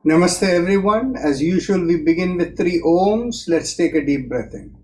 Namaste everyone. As usual, we begin with 3 Oms. Let's take a deep breath in.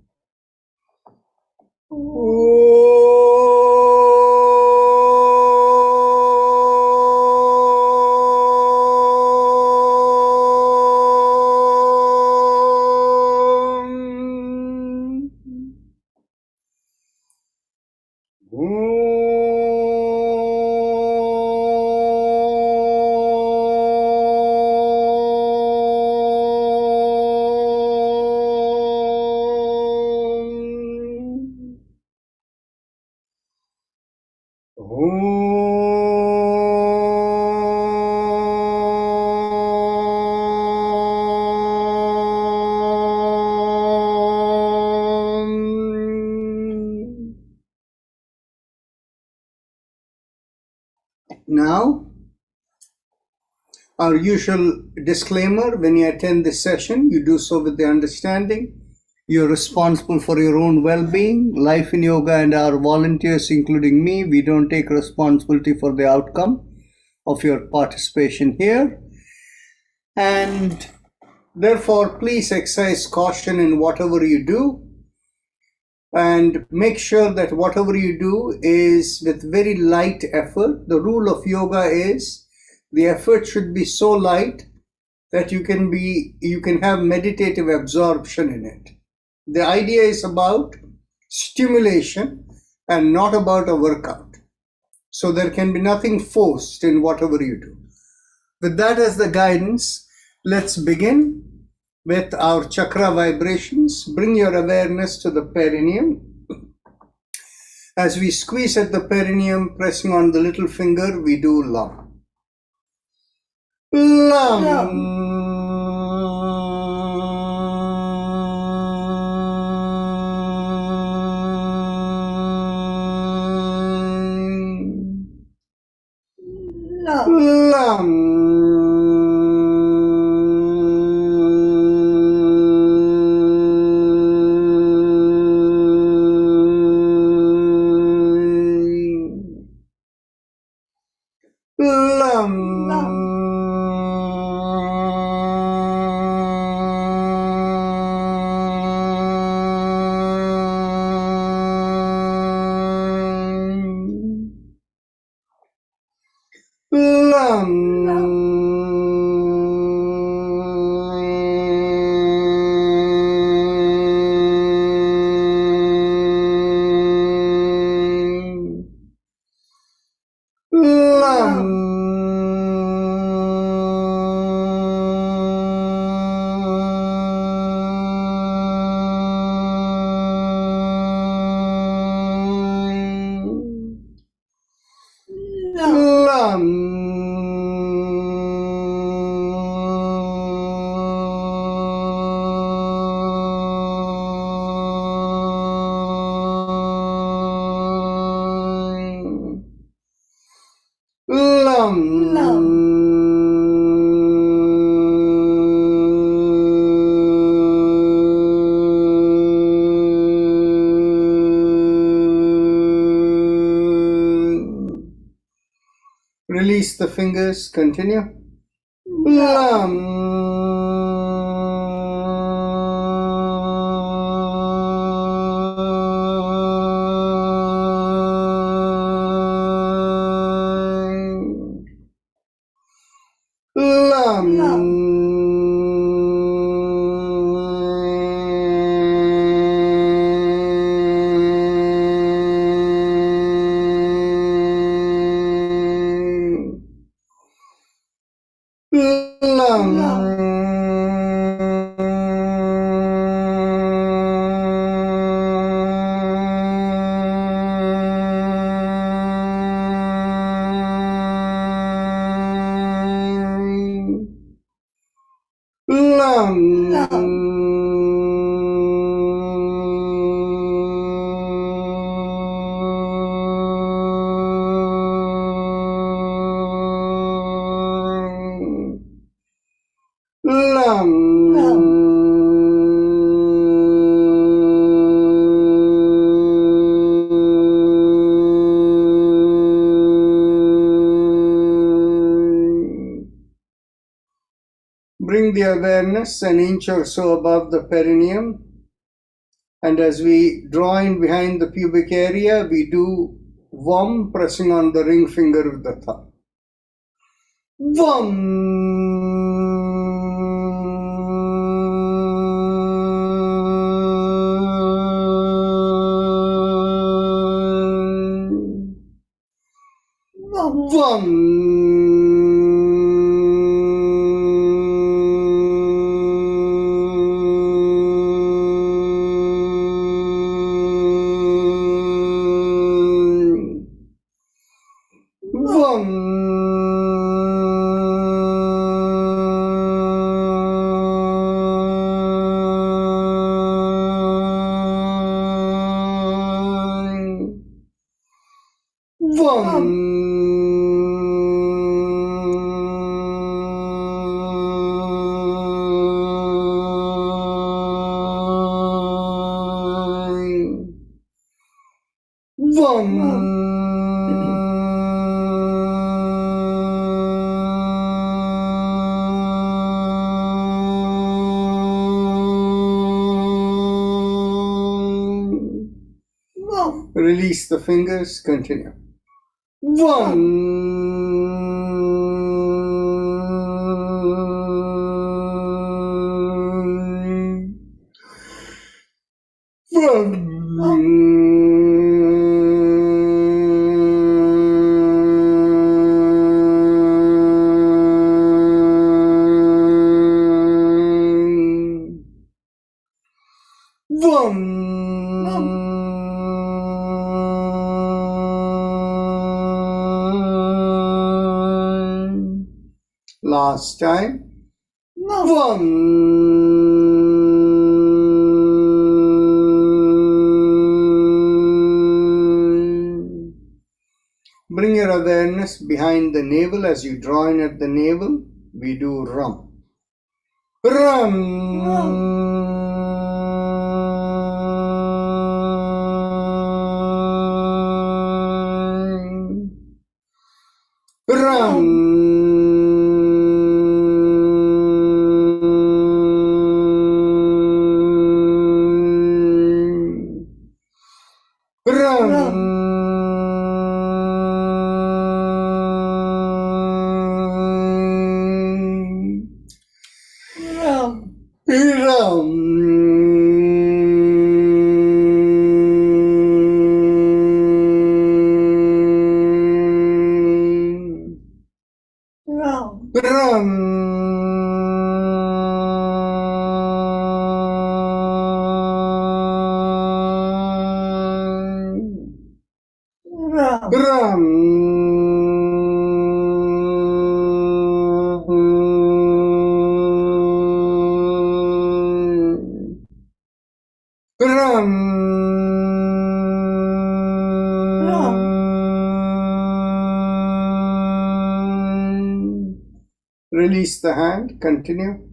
Now, our usual disclaimer: when you attend this session, you do so with the understanding you're responsible for your own well-being. Life in Yoga and our volunteers, including me, we don't take responsibility for the outcome of your participation here. And therefore, please exercise caution in whatever you do. And make sure that whatever you do is with very light effort. The rule of yoga is the effort should be so light that you can have meditative absorption in it. The idea is about stimulation and not about a workout. So there can be nothing forced in whatever you do. With that as the guidance, let's begin with our chakra vibrations. Bring your awareness to the perineum. As we squeeze at the perineum, pressing on the little finger, we do Lam. Lam. Release the fingers, continue. Lam. Bring the awareness an inch or so above the perineum. And as we draw in behind the pubic area, we do VAM, pressing on the ring finger with the thumb. Release the fingers, continue. Last time. Bring your awareness behind the navel. As you draw in at the navel, we do Ram. Release the hand, continue.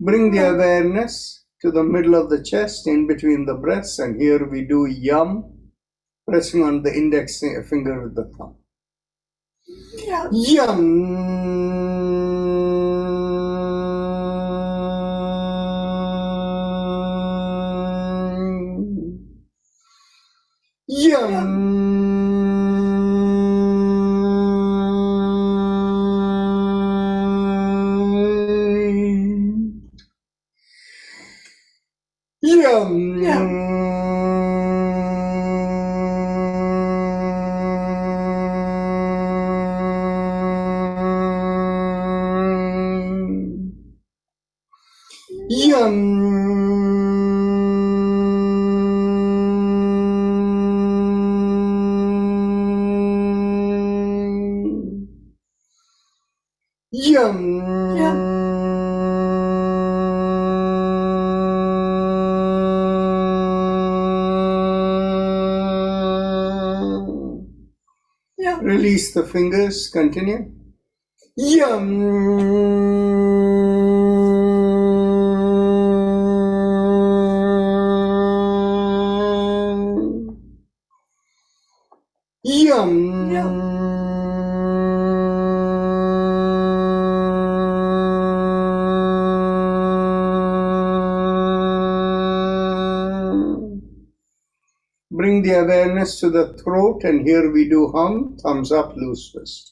Bring the awareness to the middle of the chest, in between the breasts, and here we do Yam, pressing on the index finger with the thumb. Release the fingers. Continue. Yum. Yum. Bring the awareness to the throat, and here we do hum. Thumbs up, loose fist.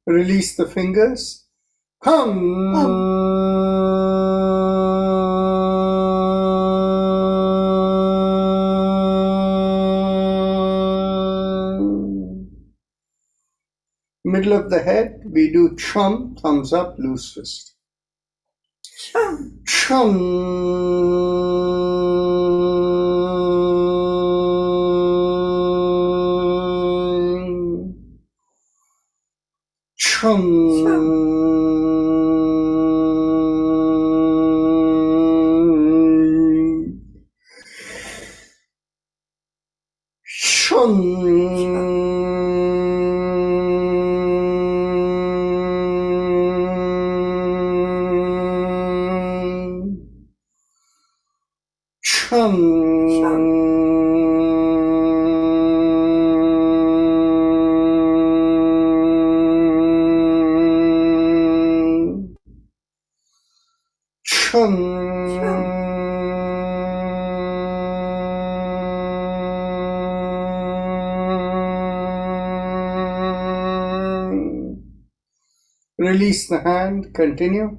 Release the fingers. Middle of the head, we do chum, thumbs up, loose fist. Chum. Release the hand, continue.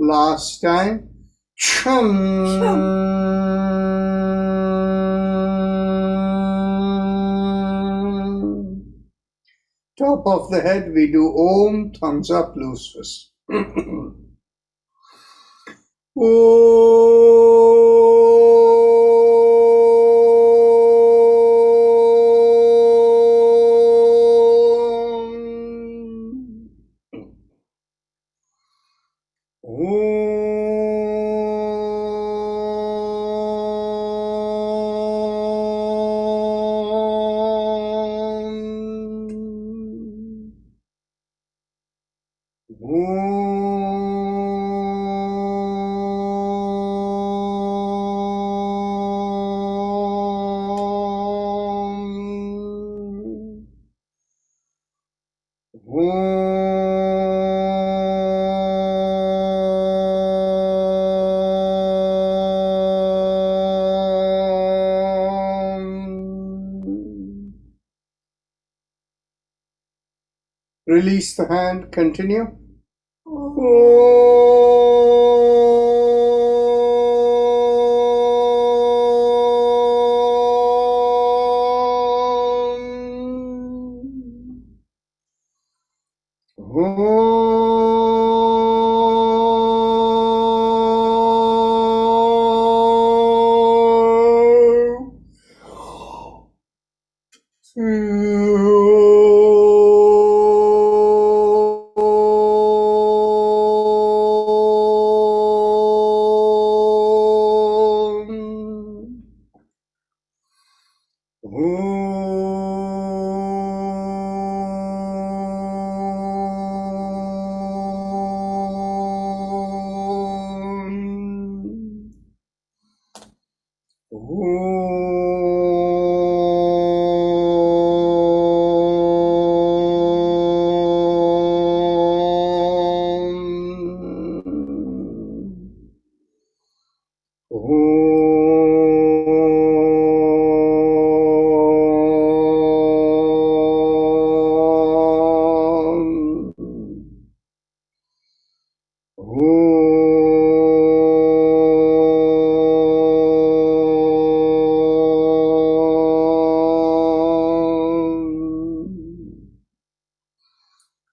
Last time. Top of the head, we do Om, thumbs up, loose fist. Release the hand, continue.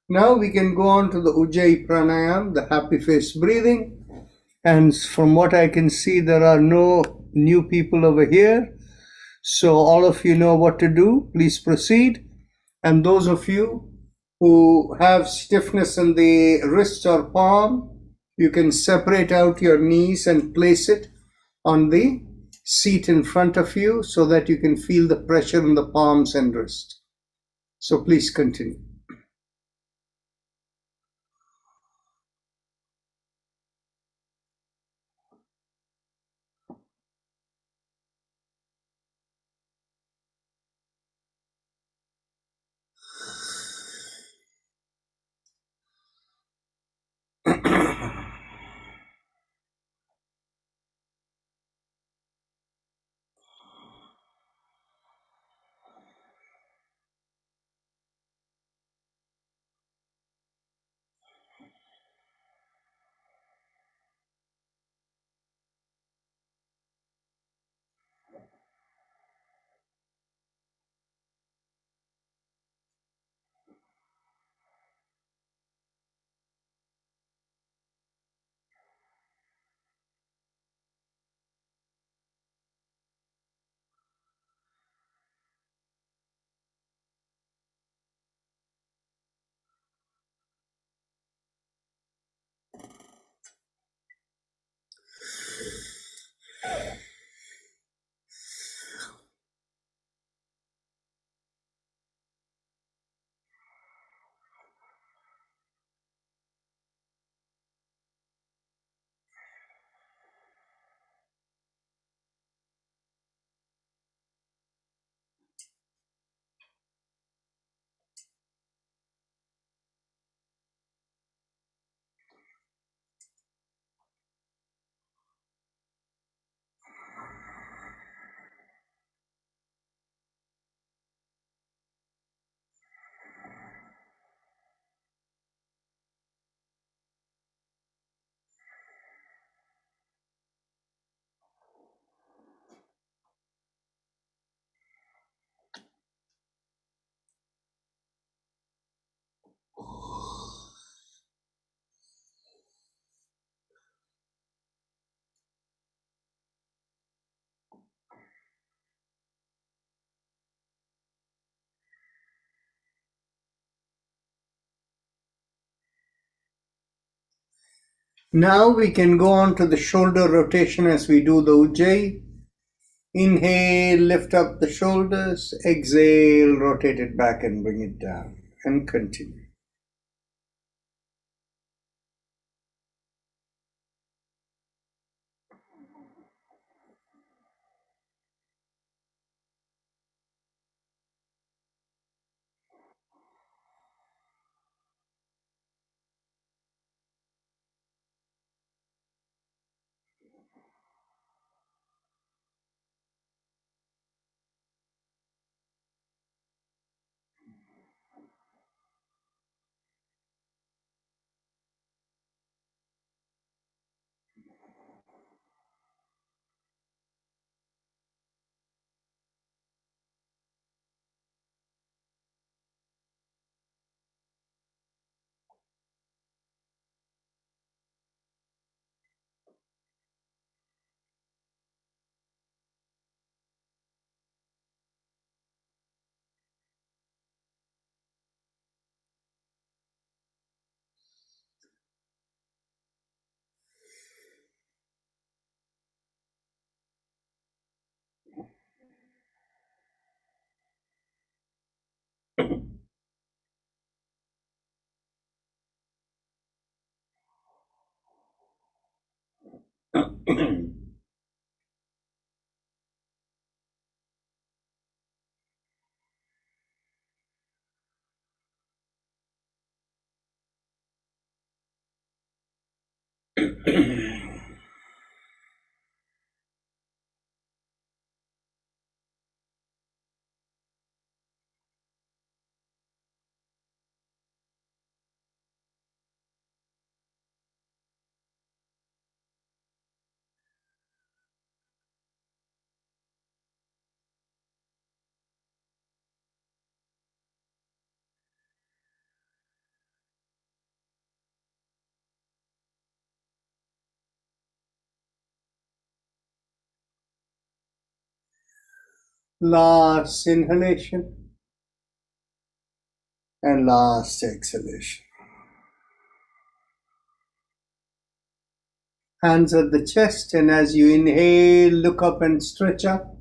Now we can go on to the Ujjayi Pranayam, the happy face breathing. And from what I can see, there are no new people over here. So all of you know what to do. Please proceed. And those of you who have stiffness in the wrist or palm, you can separate out your knees and place it on the seat in front of you so that you can feel the pressure in the palms and wrist. So please continue. Now we can go on to the shoulder rotation as we do the Ujjayi. Inhale, lift up the shoulders. Exhale, rotate it back and bring it down. And continue. Last inhalation and last exhalation. Hands at the chest, and as you inhale, look up and stretch up.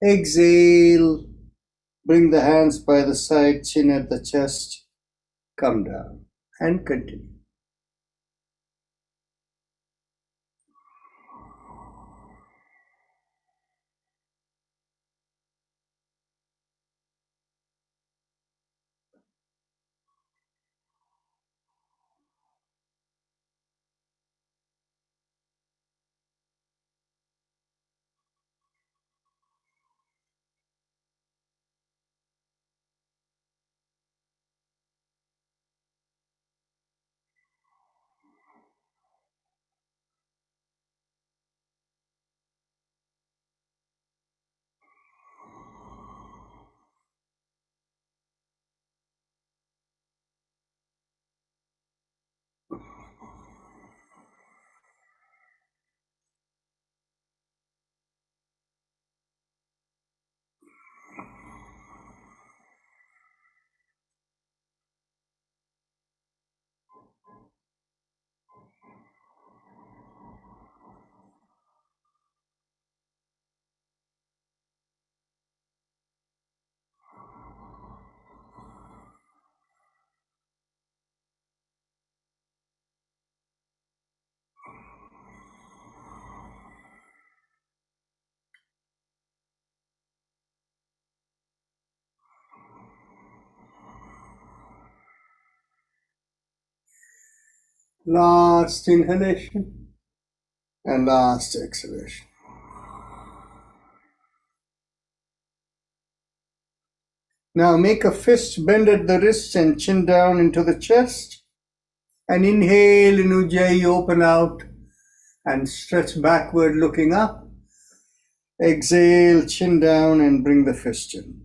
Exhale, bring the hands by the side, chin at the chest, come down and continue. Last inhalation and last exhalation. Now make a fist, bend at the wrist and chin down into the chest. And inhale in Ujjayi, open out and stretch backward looking up. Exhale, chin down and bring the fist in.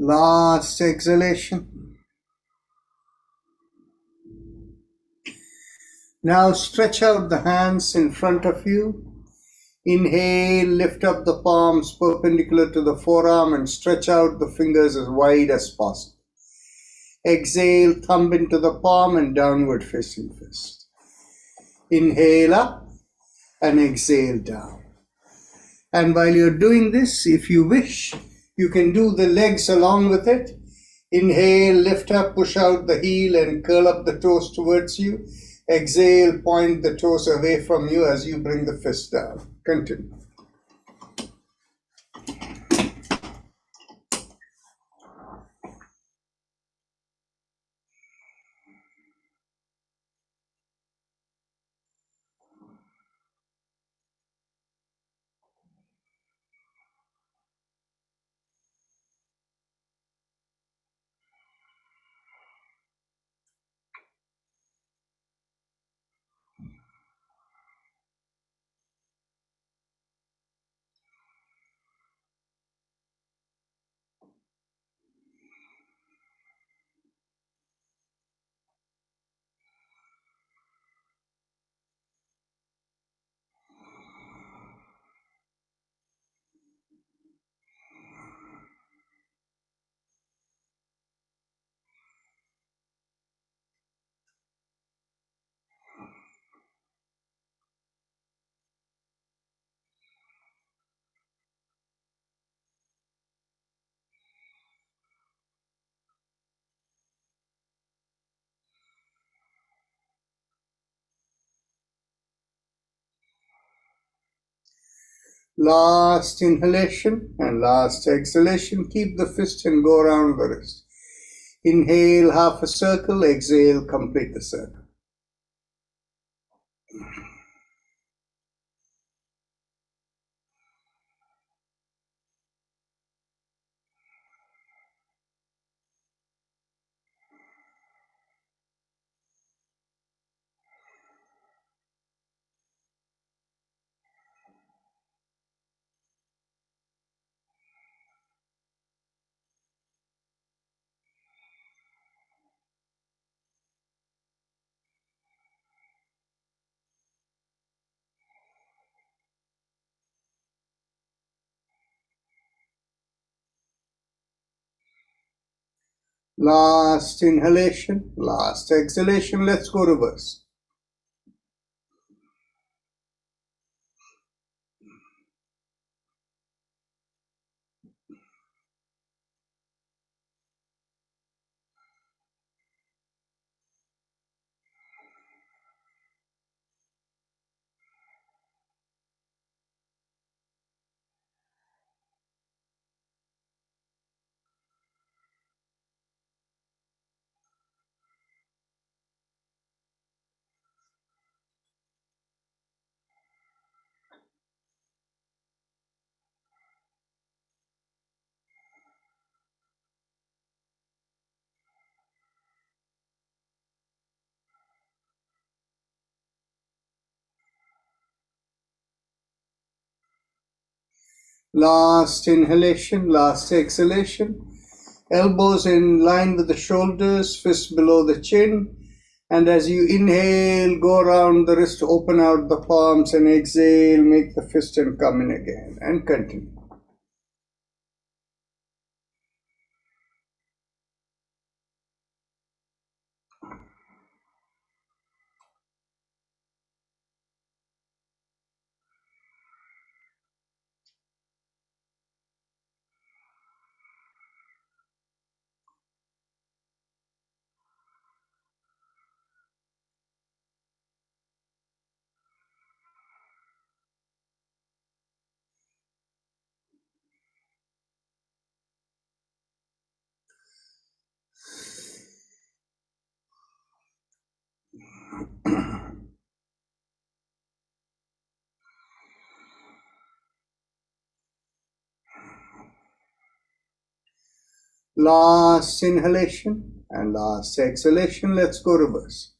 Last exhalation. Now stretch out the hands in front of you. Inhale, lift up the palms perpendicular to the forearm and stretch out the fingers as wide as possible. Exhale, thumb into the palm and downward facing fist. Inhale up and exhale down. And while you're doing this, if you wish, you can do the legs along with it. Inhale, lift up, push out the heel and curl up the toes towards you. Exhale, point the toes away from you as you bring the fist down. Continue. Last inhalation and last exhalation. Keep the fist and go around the wrist. Inhale half a circle, exhale, complete the circle. Last inhalation, last exhalation. Let's go reverse. Last inhalation, last exhalation. Elbows in line with the shoulders, fists below the chin. And as you inhale, go around the wrist, open out the palms, and exhale, make the fist and come in again, and continue. Last inhalation and last exhalation. Let's go reverse.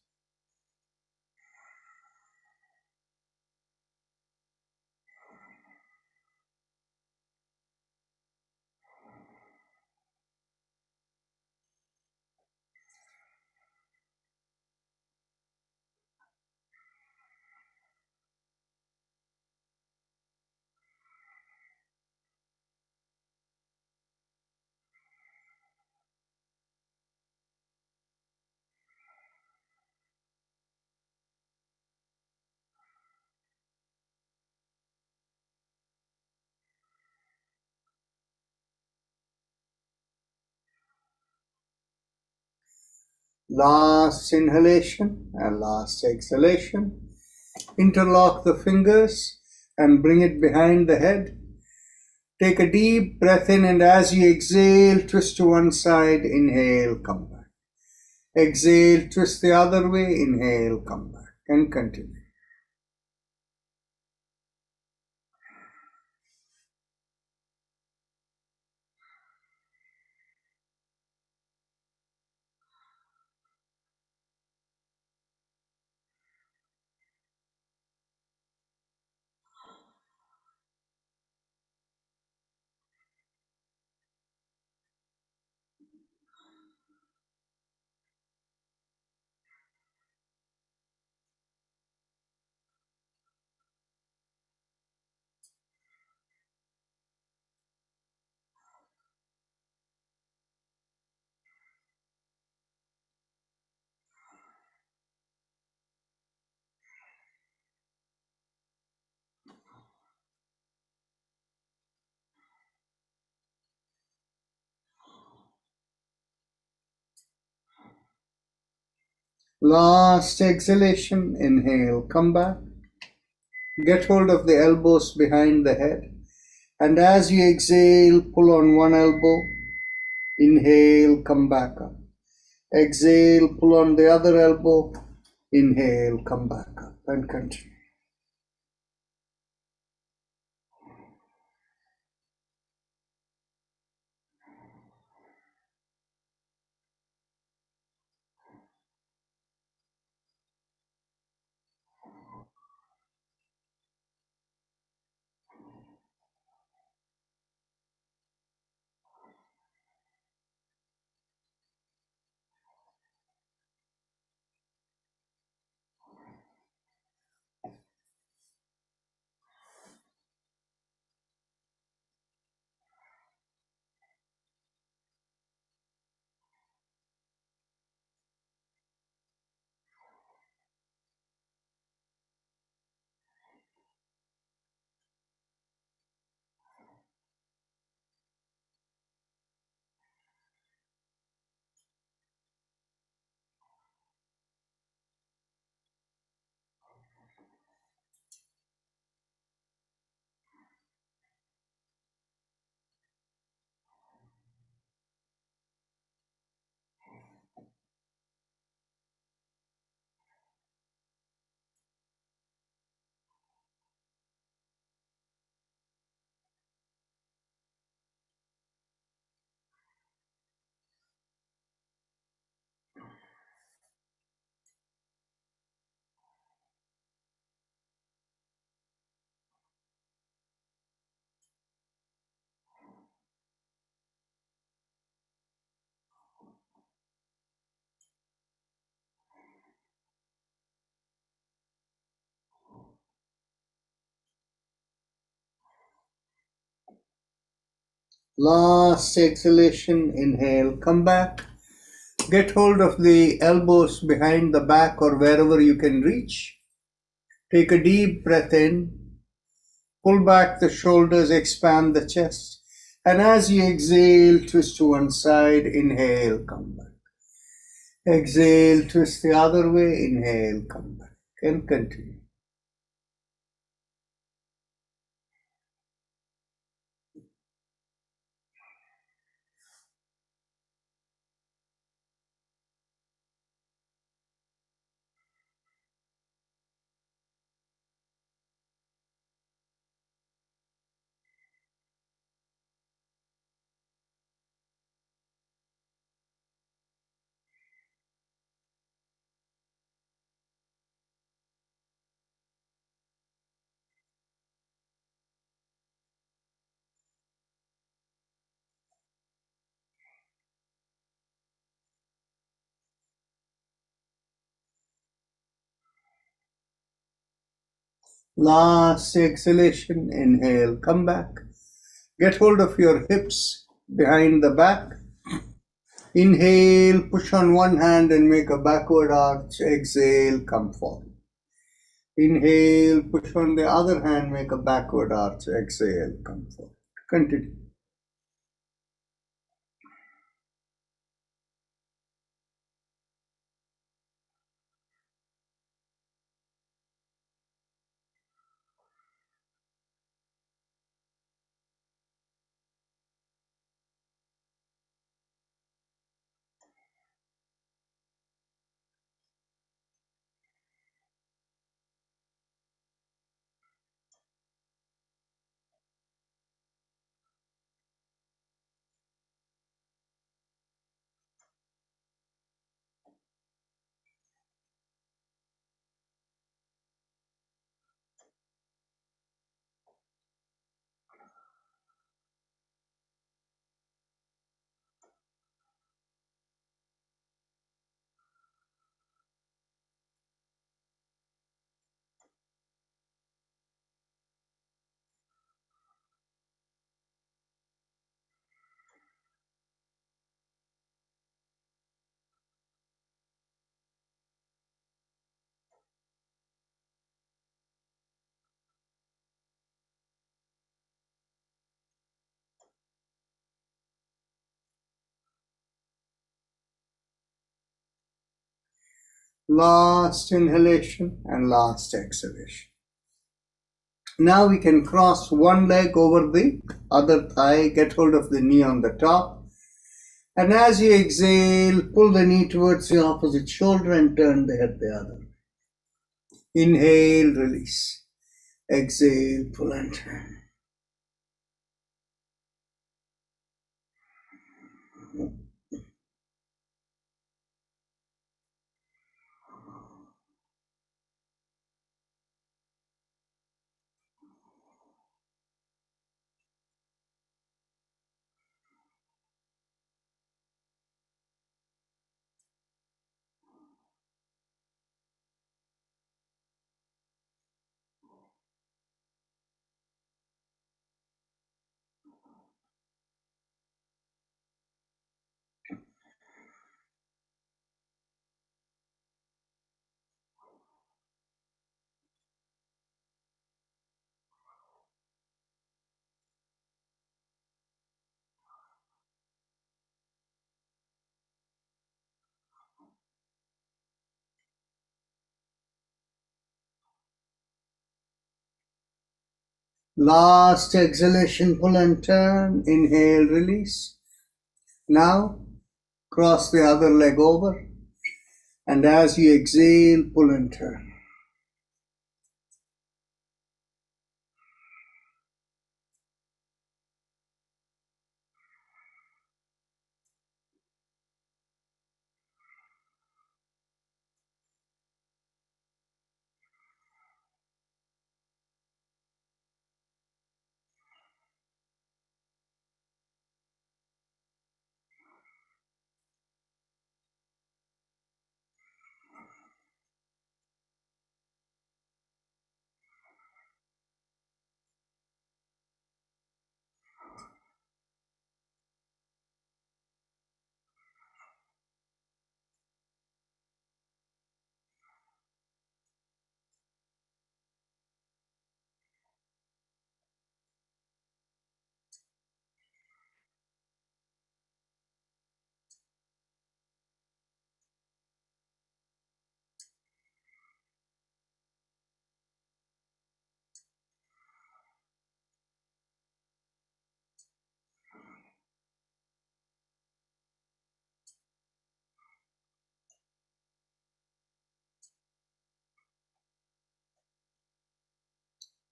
Last inhalation and last exhalation. Interlock the fingers and bring it behind the head. Take a deep breath in, and as you exhale, twist to one side, inhale, come back. Exhale, twist the other way, inhale, come back, and continue. Last exhalation, inhale, come back. Get hold of the elbows behind the head. And as you exhale, pull on one elbow. Inhale, come back up. Exhale, pull on the other elbow. Inhale, come back up and continue. Last exhalation, inhale, come back. Get hold of the elbows behind the back or wherever you can reach. Take a deep breath in. Pull back the shoulders, expand the chest. And as you exhale, twist to one side. Inhale, come back. Exhale, twist the other way. Inhale, come back. And continue. Last exhalation, inhale, come back. Get hold of your hips behind the back. Inhale, push on one hand and make a backward arch. Exhale, come forward. Inhale, push on the other hand, make a backward arch. Exhale, come forward. Continue. Last inhalation and last exhalation. Now we can cross one leg over the other thigh, get hold of the knee on the top. And as you exhale, pull the knee towards the opposite shoulder and turn the head the other way. Inhale, release. Exhale, pull and turn. Last exhalation, pull and turn. Inhale, release. Now, cross the other leg over. And as you exhale, pull and turn.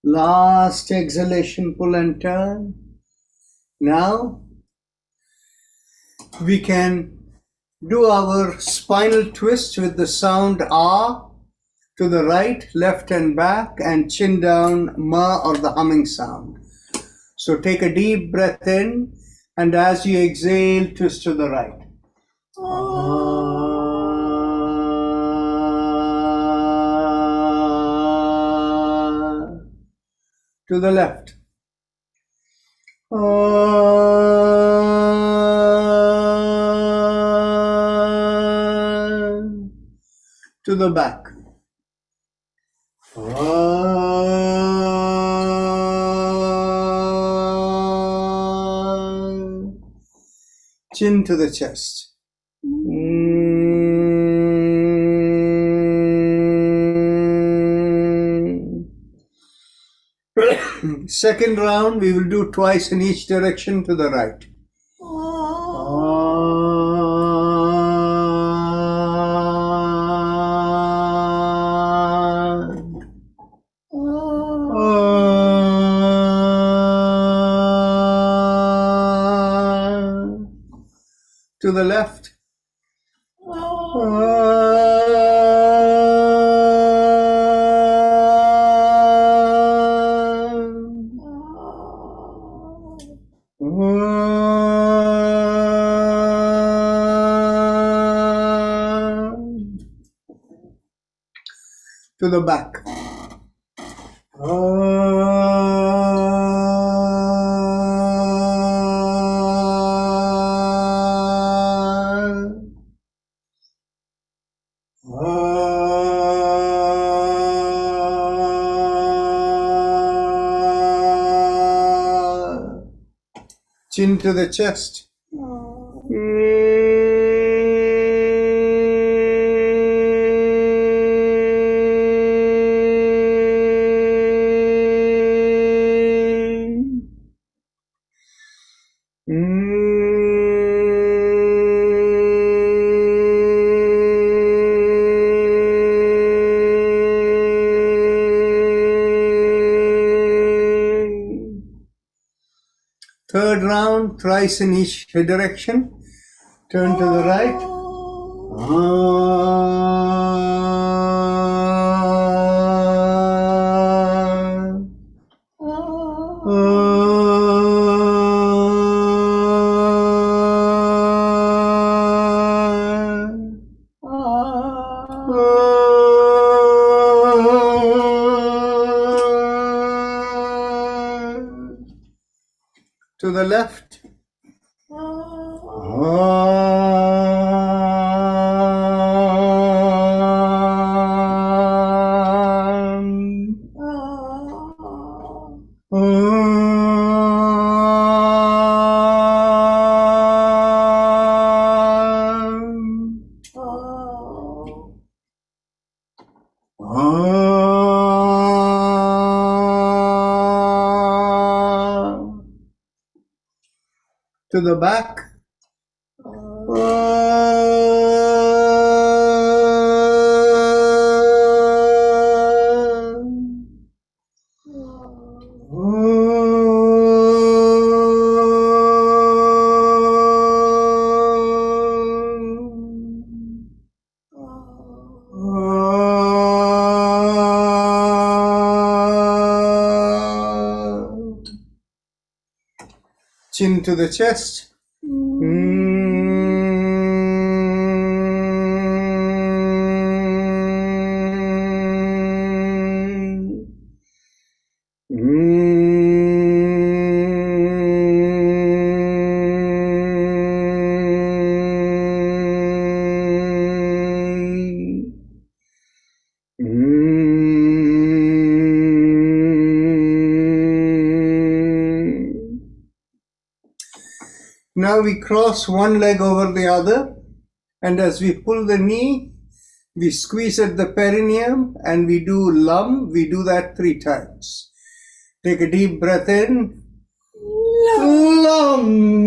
Last exhalation, pull and turn. Now, we can do our spinal twist with the sound ah to the right, left and back, and chin down ma or the humming sound. So take a deep breath in, and as you exhale, twist to the right. To the left. To the back. Chin to the chest. Second round, we will do twice in each direction to the right. To the left. To the back. Chin to the chest. third round, thrice in each direction. Turn to the right. To the left. To the back. Chin to the chest. Now we cross one leg over the other, and as we pull the knee, we squeeze at the perineum and we do lum. We do that 3 times. Take a deep breath in. Lum.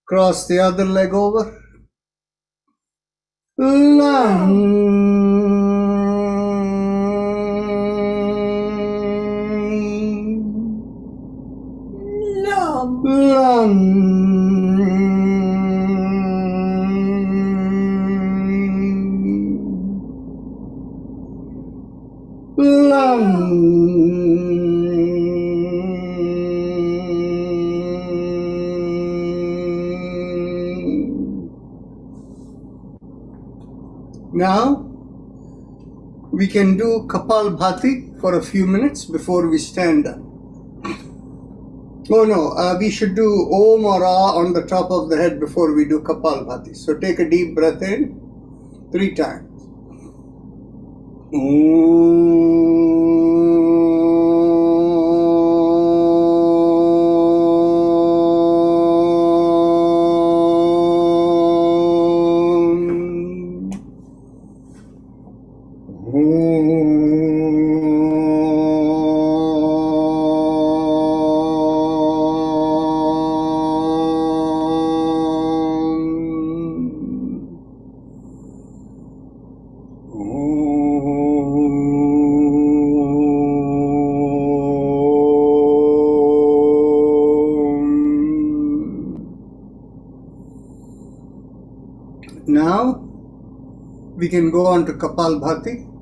Cross the other leg over. Now we can do Kapalbhati for a few minutes before we stand up. Oh no, we should do Om or Ah on the top of the head before we do Kapalbhati. So take a deep breath in 3 times. Now we can go on to Kapalbhati.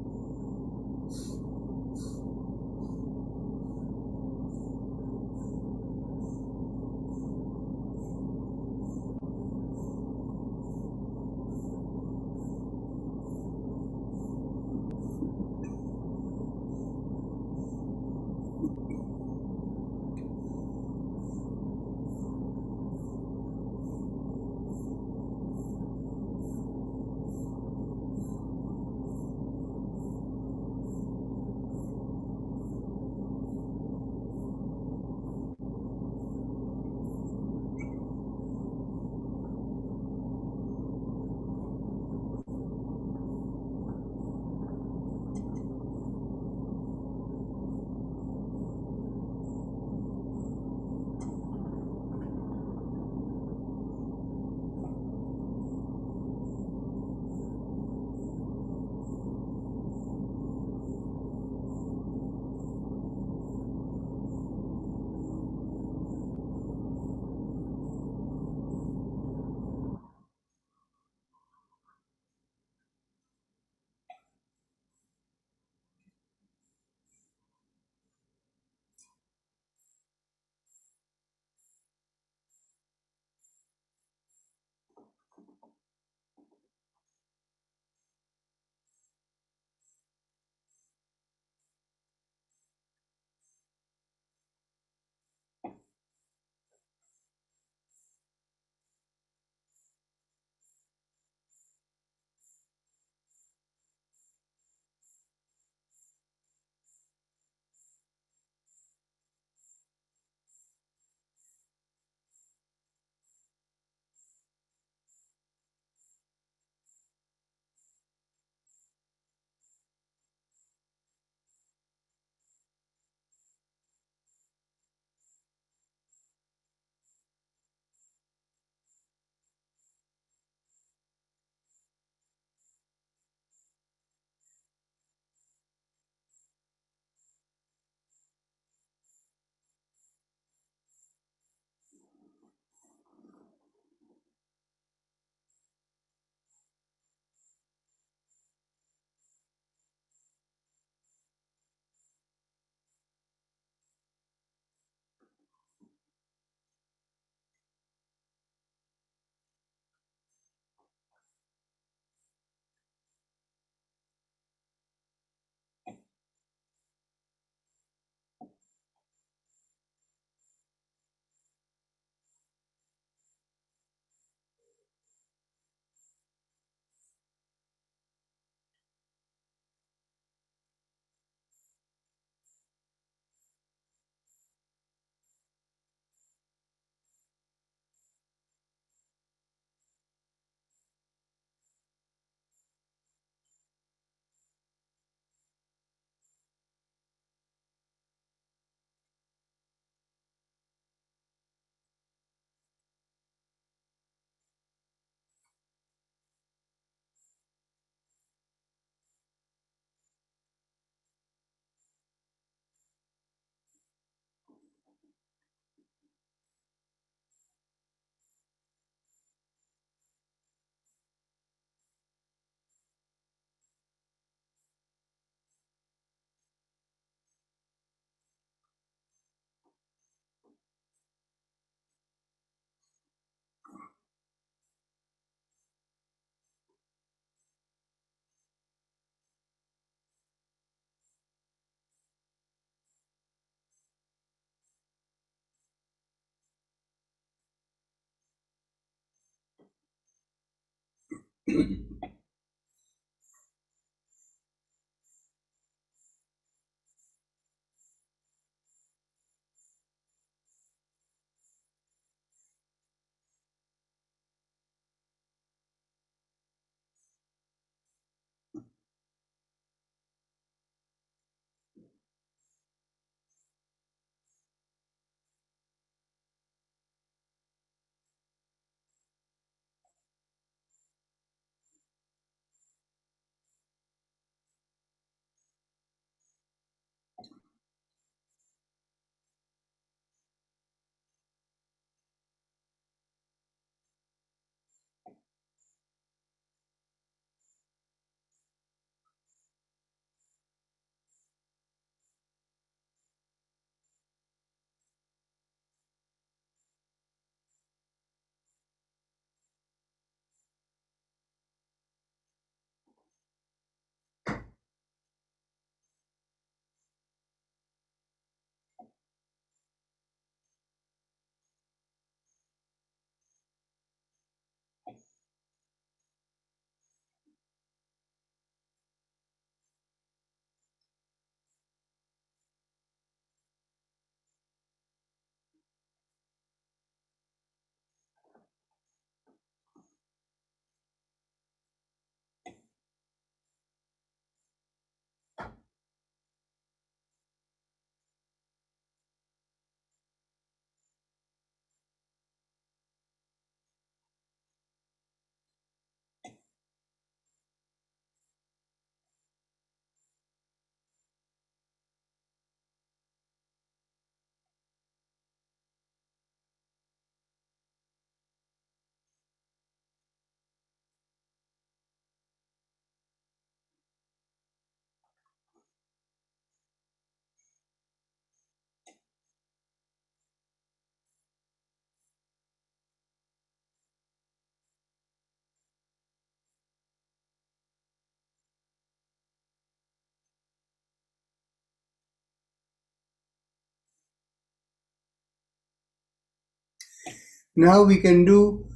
Now we can do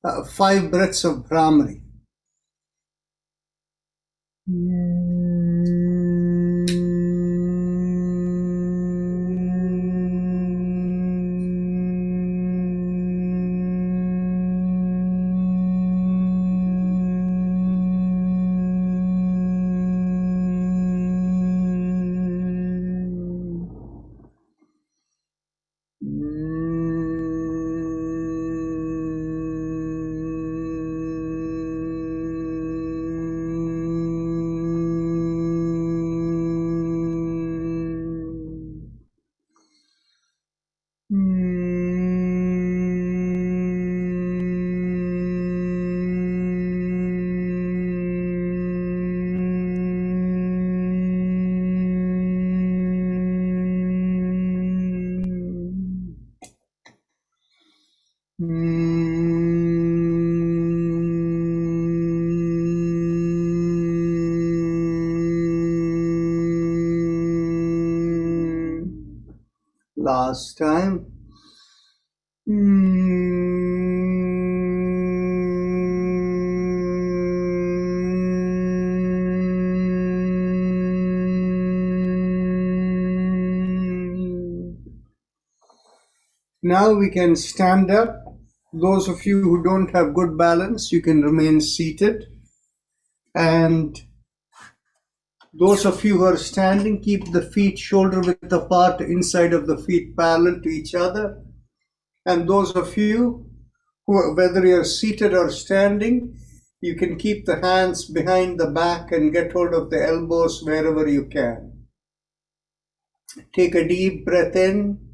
5 breaths of Brahmari. Last time. Now we can stand up. Those of you who don't have good balance, you can remain seated. And those of you who are standing, keep the feet shoulder width apart, inside of the feet parallel to each other. And those of you who, whether you're seated or standing, you can keep the hands behind the back and get hold of the elbows wherever you can. Take a deep breath in.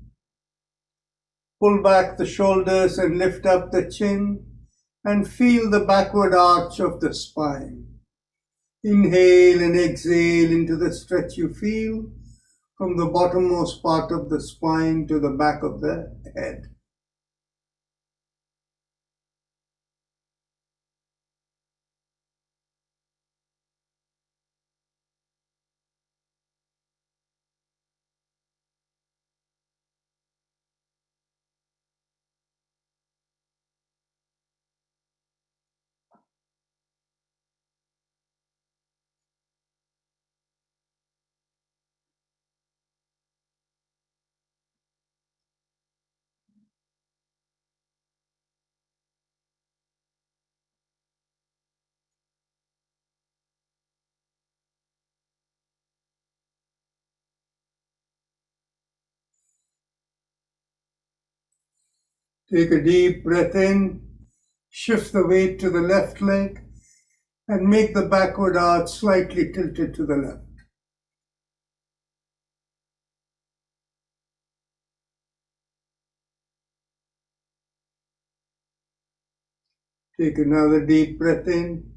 Pull back the shoulders and lift up the chin and feel the backward arch of the spine. Inhale and exhale into the stretch you feel from the bottommost part of the spine to the back of the head. Take a deep breath in, shift the weight to the left leg, and make the backward arch slightly tilted to the left. Take another deep breath in,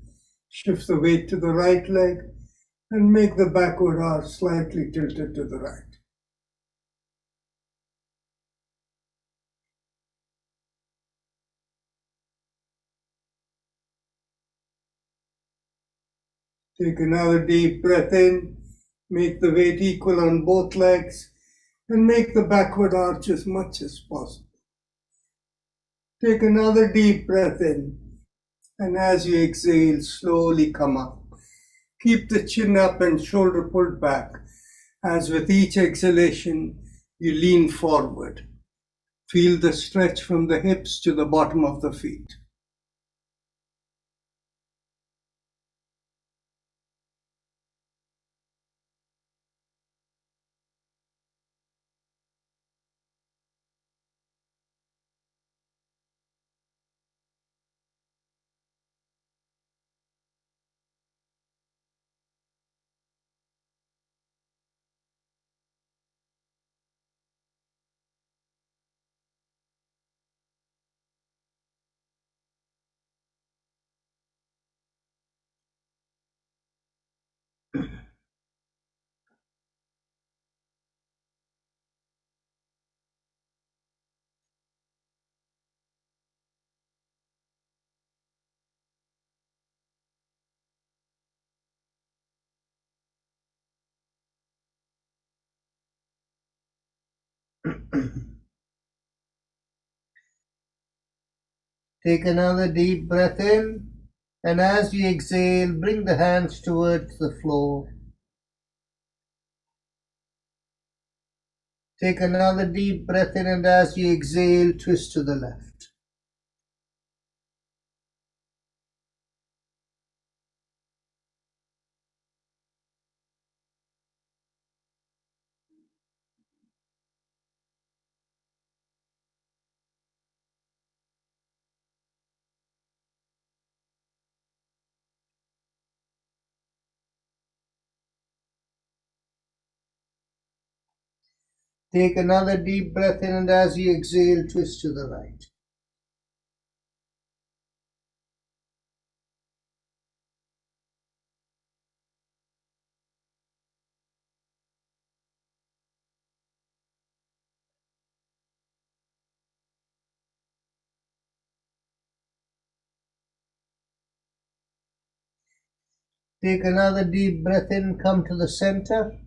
shift the weight to the right leg, and make the backward arch slightly tilted to the right. Take another deep breath in, make the weight equal on both legs, and make the backward arch as much as possible. Take another deep breath in, and as you exhale, slowly come up. Keep the chin up and shoulder pulled back. As with each exhalation, you lean forward. Feel the stretch from the hips to the bottom of the feet. Take another deep breath in, and as you exhale, bring the hands towards the floor. Take another deep breath in, and as you exhale, twist to the left. Take another deep breath in, and as you exhale, twist to the right. Take another deep breath in, come to the center.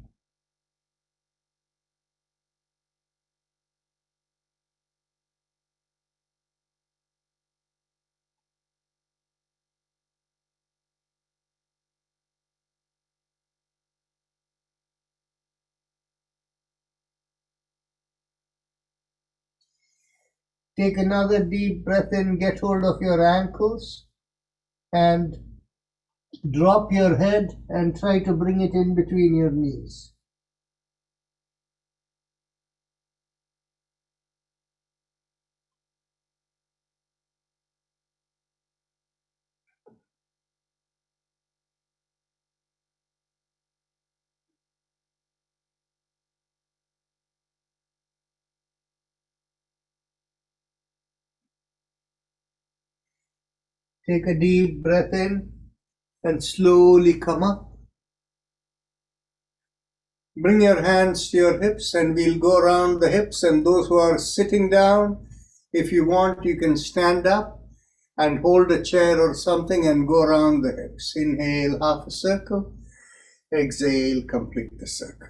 Take another deep breath in, get hold of your ankles, and drop your head and try to bring it in between your knees. Take a deep breath in and slowly come up. Bring your hands to your hips and we'll go around the hips. And those who are sitting down, if you want, you can stand up and hold a chair or something and go around the hips. Inhale, half a circle. Exhale, complete the circle.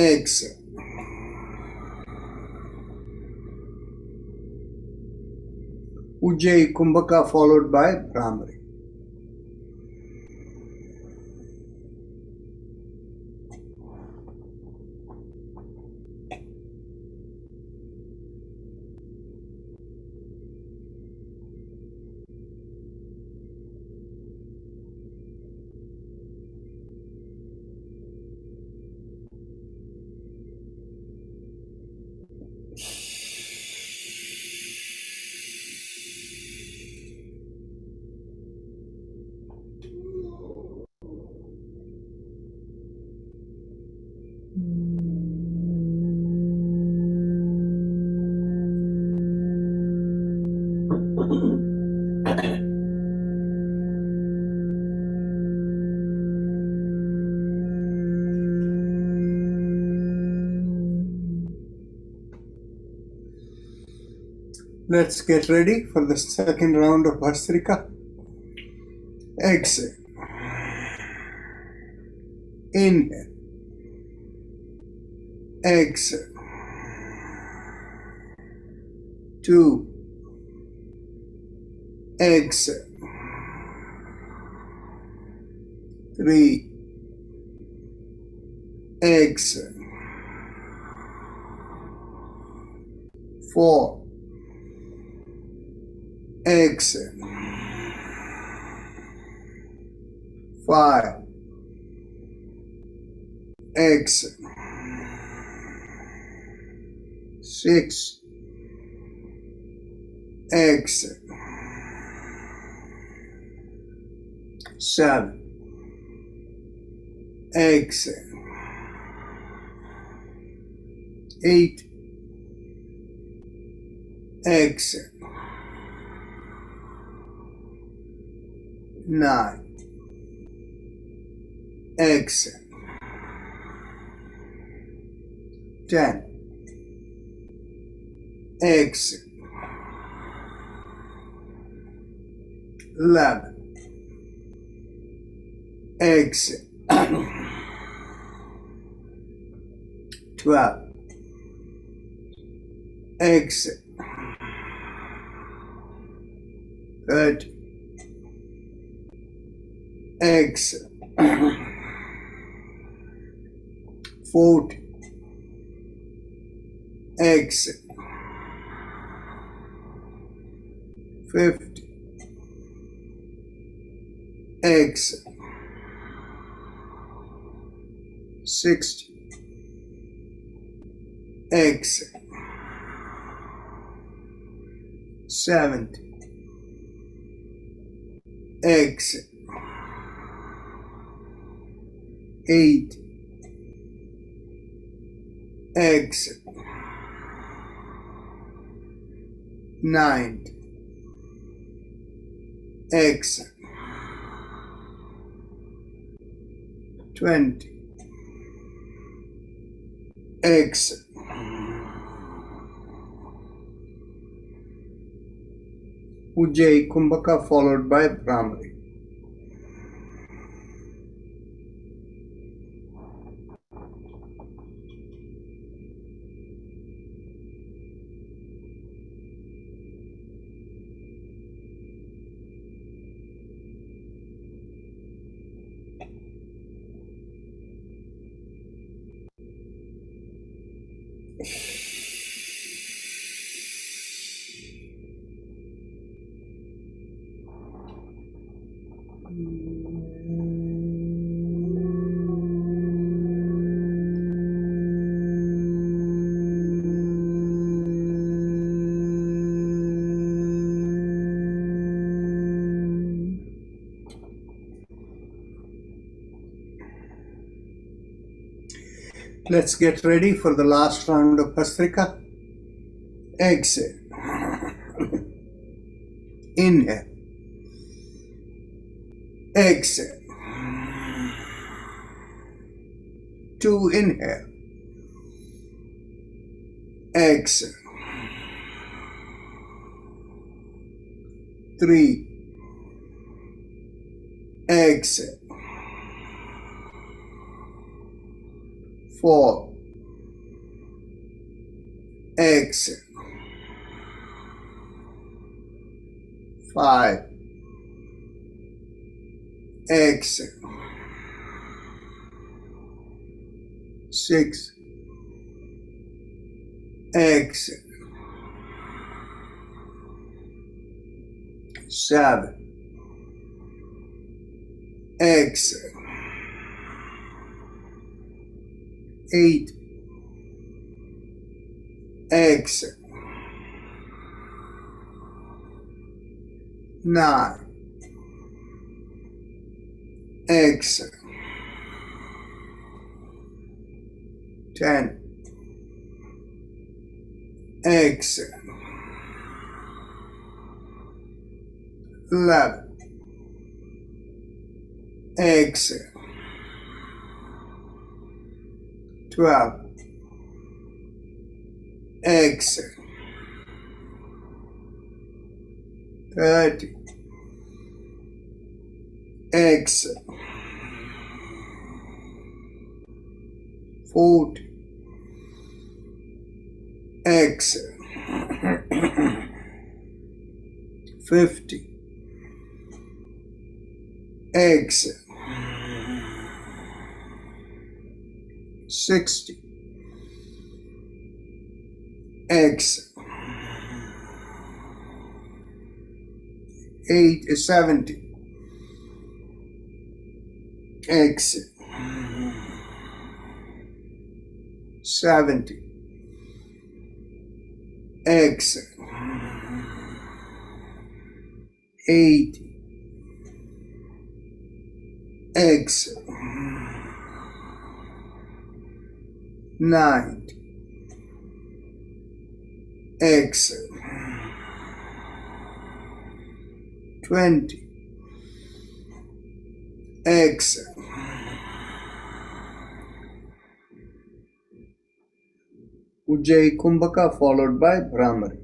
exhale. Ujjayi Kumbhaka followed by Brahmari. Let's get ready for the second round of Bhastrika. Exhale. Inhale. Exhale. 2. Exhale. 3. Exhale. 4. Exhale. 5. Exhale. 6. Exhale. 7. Exhale. 8. Exhale. 9. Exhale. 10. Exhale. 11. Exhale. 12. Exhale. 13. Exhale. 14. Exhale. 15. Exhale. 16. Exhale. 17. Exhale. 8. Exhale. 9. Exhale. 20. Exhale. Ujjayi Kumbhaka followed by Brahmari. Let's get ready for the last round of Bhastrika. Exhale. Inhale. Exhale. 2. Inhale. Exhale. 3. Exhale. 4. exhale. 5, exhale. 6, exhale. 7, exhale. 8, exhale. 9, exhale. 10, exhale. 11, exhale. 12, exhale. 30, exhale. 40, exhale. 50, exhale. 60, exhale. 70, exhale. 70, exhale. 80, exhale. 90, exhale. 20, exhale. Ujjayi Kumbhaka followed by Brahmari.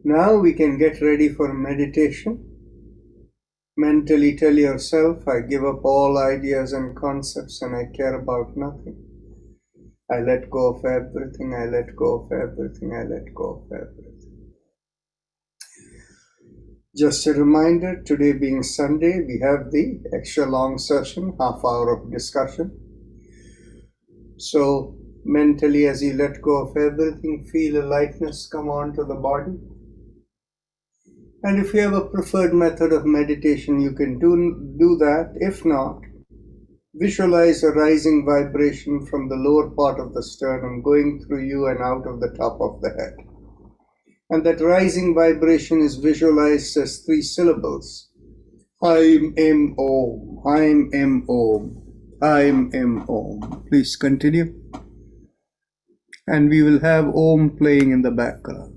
Now we can get ready for meditation. Mentally tell yourself, I give up all ideas and concepts and I care about nothing. I let go of everything, I let go of everything, I let go of everything. Just a reminder, today being Sunday, we have the extra long session, half hour of discussion. So mentally, as you let go of everything, feel a lightness come onto the body. And if you have a preferred method of meditation, you can do that. If not, visualize a rising vibration from the lower part of the sternum going through you and out of the top of the head. And that rising vibration is visualized as 3 syllables. Aim Em Om, Aim Em Om, Aim Em Om. Please continue. And we will have Om playing in the background.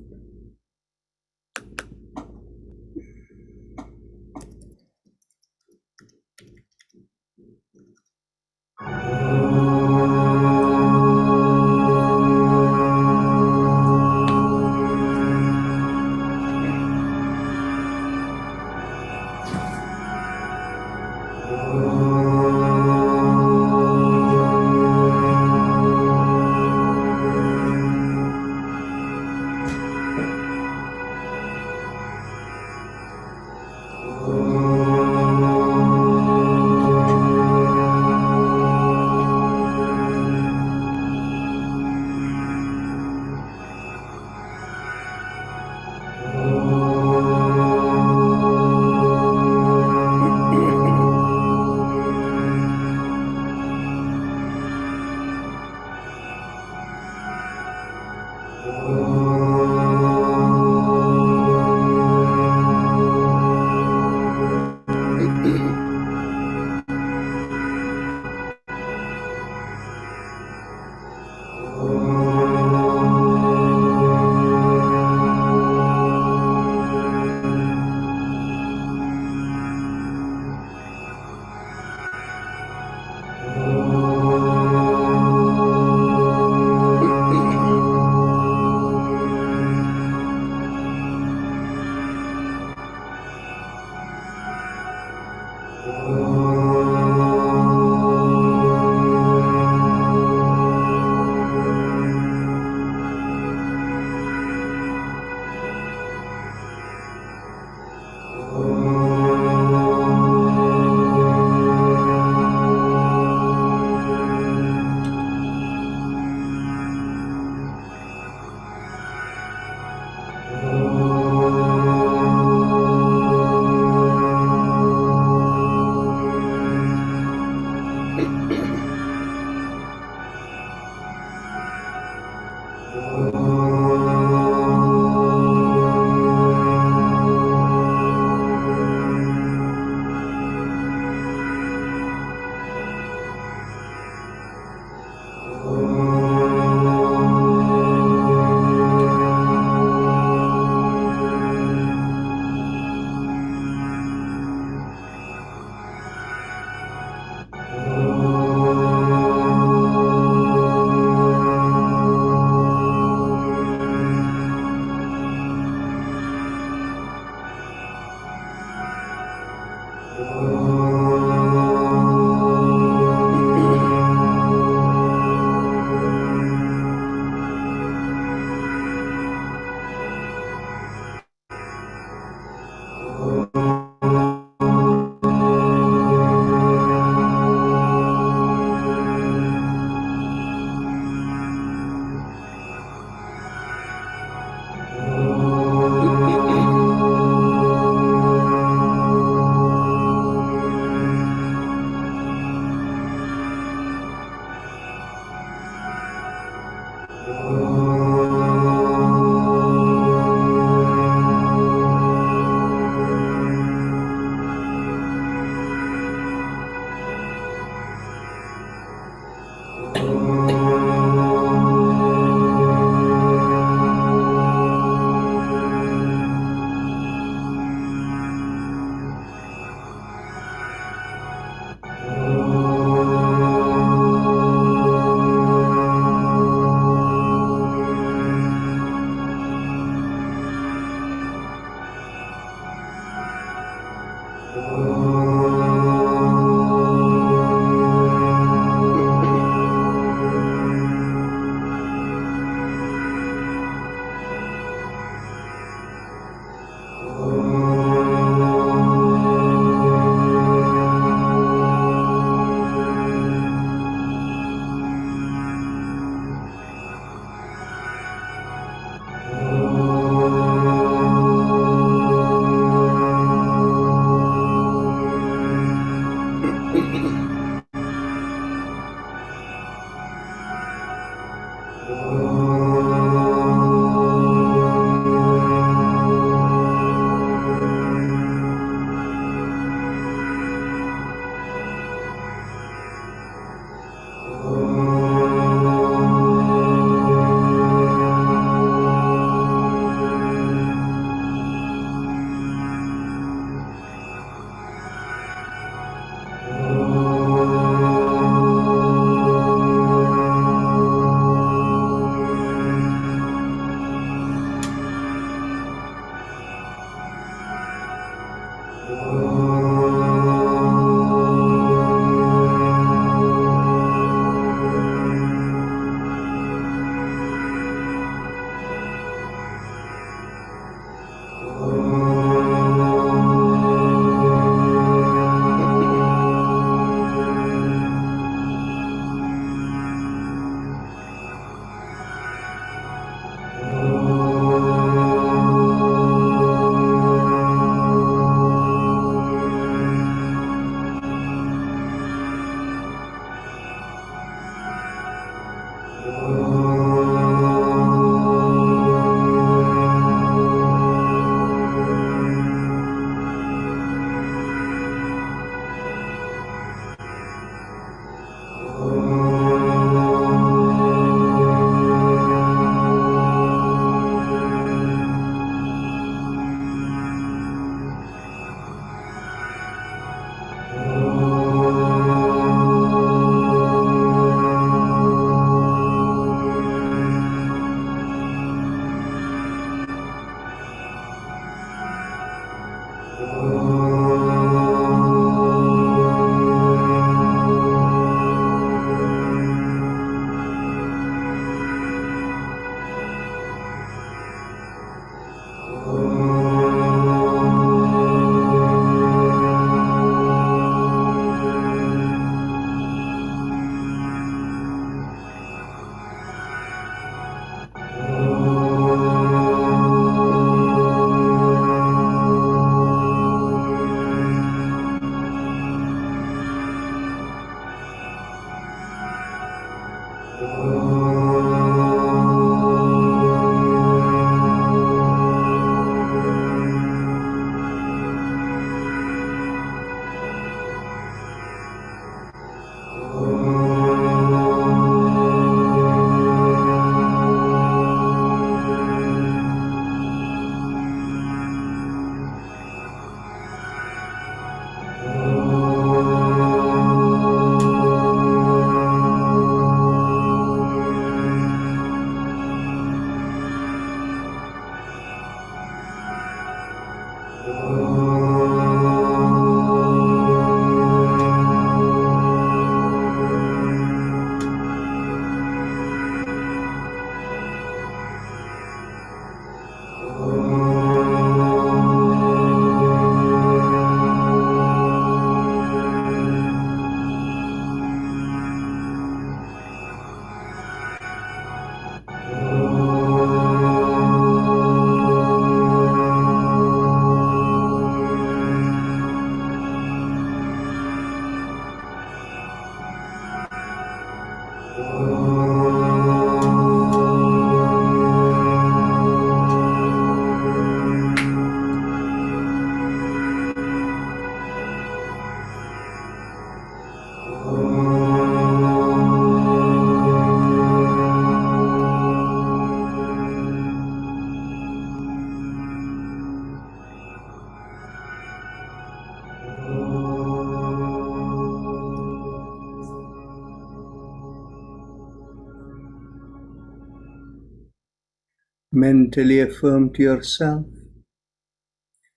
Mentally affirm to yourself,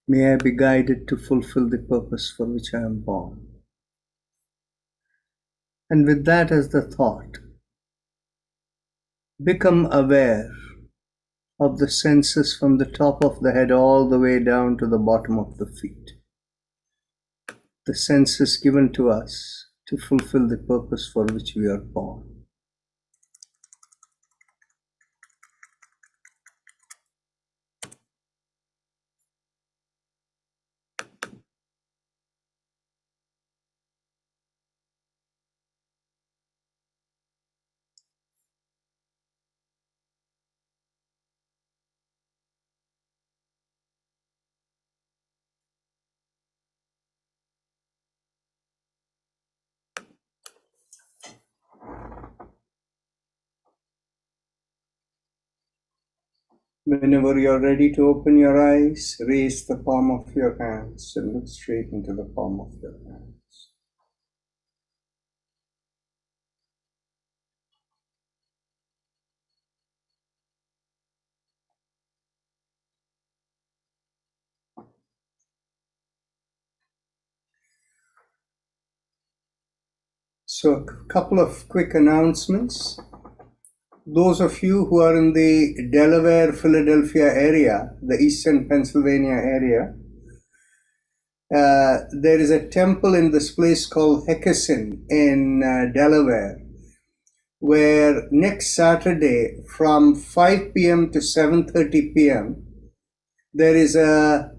May I be guided to fulfill the purpose for which I am born. And with that as the thought, become aware of the senses from the top of the head all the way down to the bottom of the feet. The senses given to us to fulfill the purpose for which we are born. Whenever you're ready to open your eyes, raise the palm of your hands and look straight into the palm of your hands. So, a couple of quick announcements. Those of you who are in the Delaware, Philadelphia area, the eastern Pennsylvania area, there is a temple in this place called Hekesen in Delaware, where next Saturday from 5 p.m. to 7:30 p.m. there is a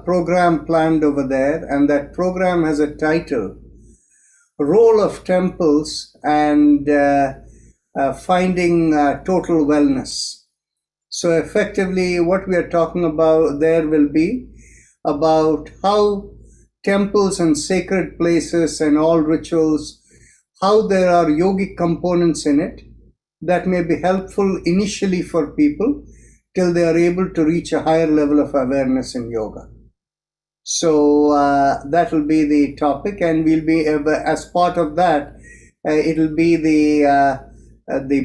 program planned over there, and that program has a title, Role of Temples and Finding Total Wellness. So effectively what we are talking about there will be about how temples and sacred places and all rituals, how there are yogic components in it that may be helpful initially for people till they are able to reach a higher level of awareness in yoga. So that will be the topic, and we'll be as part of that, it'll be the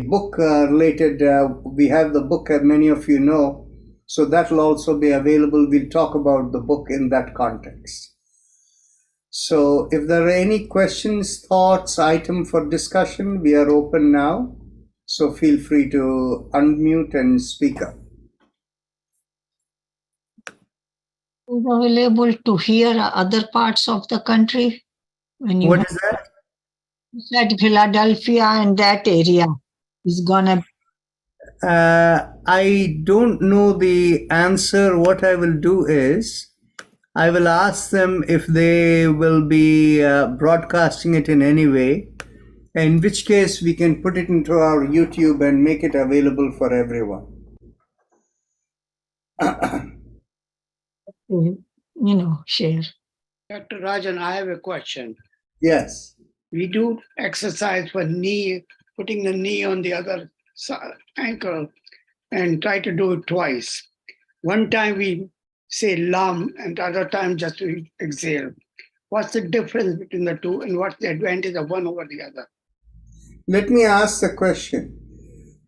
book related. We have the book, many of you know, so that will also be available. We'll talk about the book in that context. So if there are any questions, thoughts, item for discussion, we are open now. So feel free to unmute and speak up. Is available to hear other parts of the country? When you What is that? said Philadelphia and that area is gonna. I don't know the answer. What I will do is I will ask them if they will be broadcasting it in any way, in which case we can put it into our YouTube and make it available for everyone. Share. Dr. Rajan, I have a question. Yes. We do exercise for knee, putting the knee on the other ankle and try to do it twice. One time we say lam and the other time just we exhale. What's the difference between the two and what's the advantage of one over the other? Let me ask the question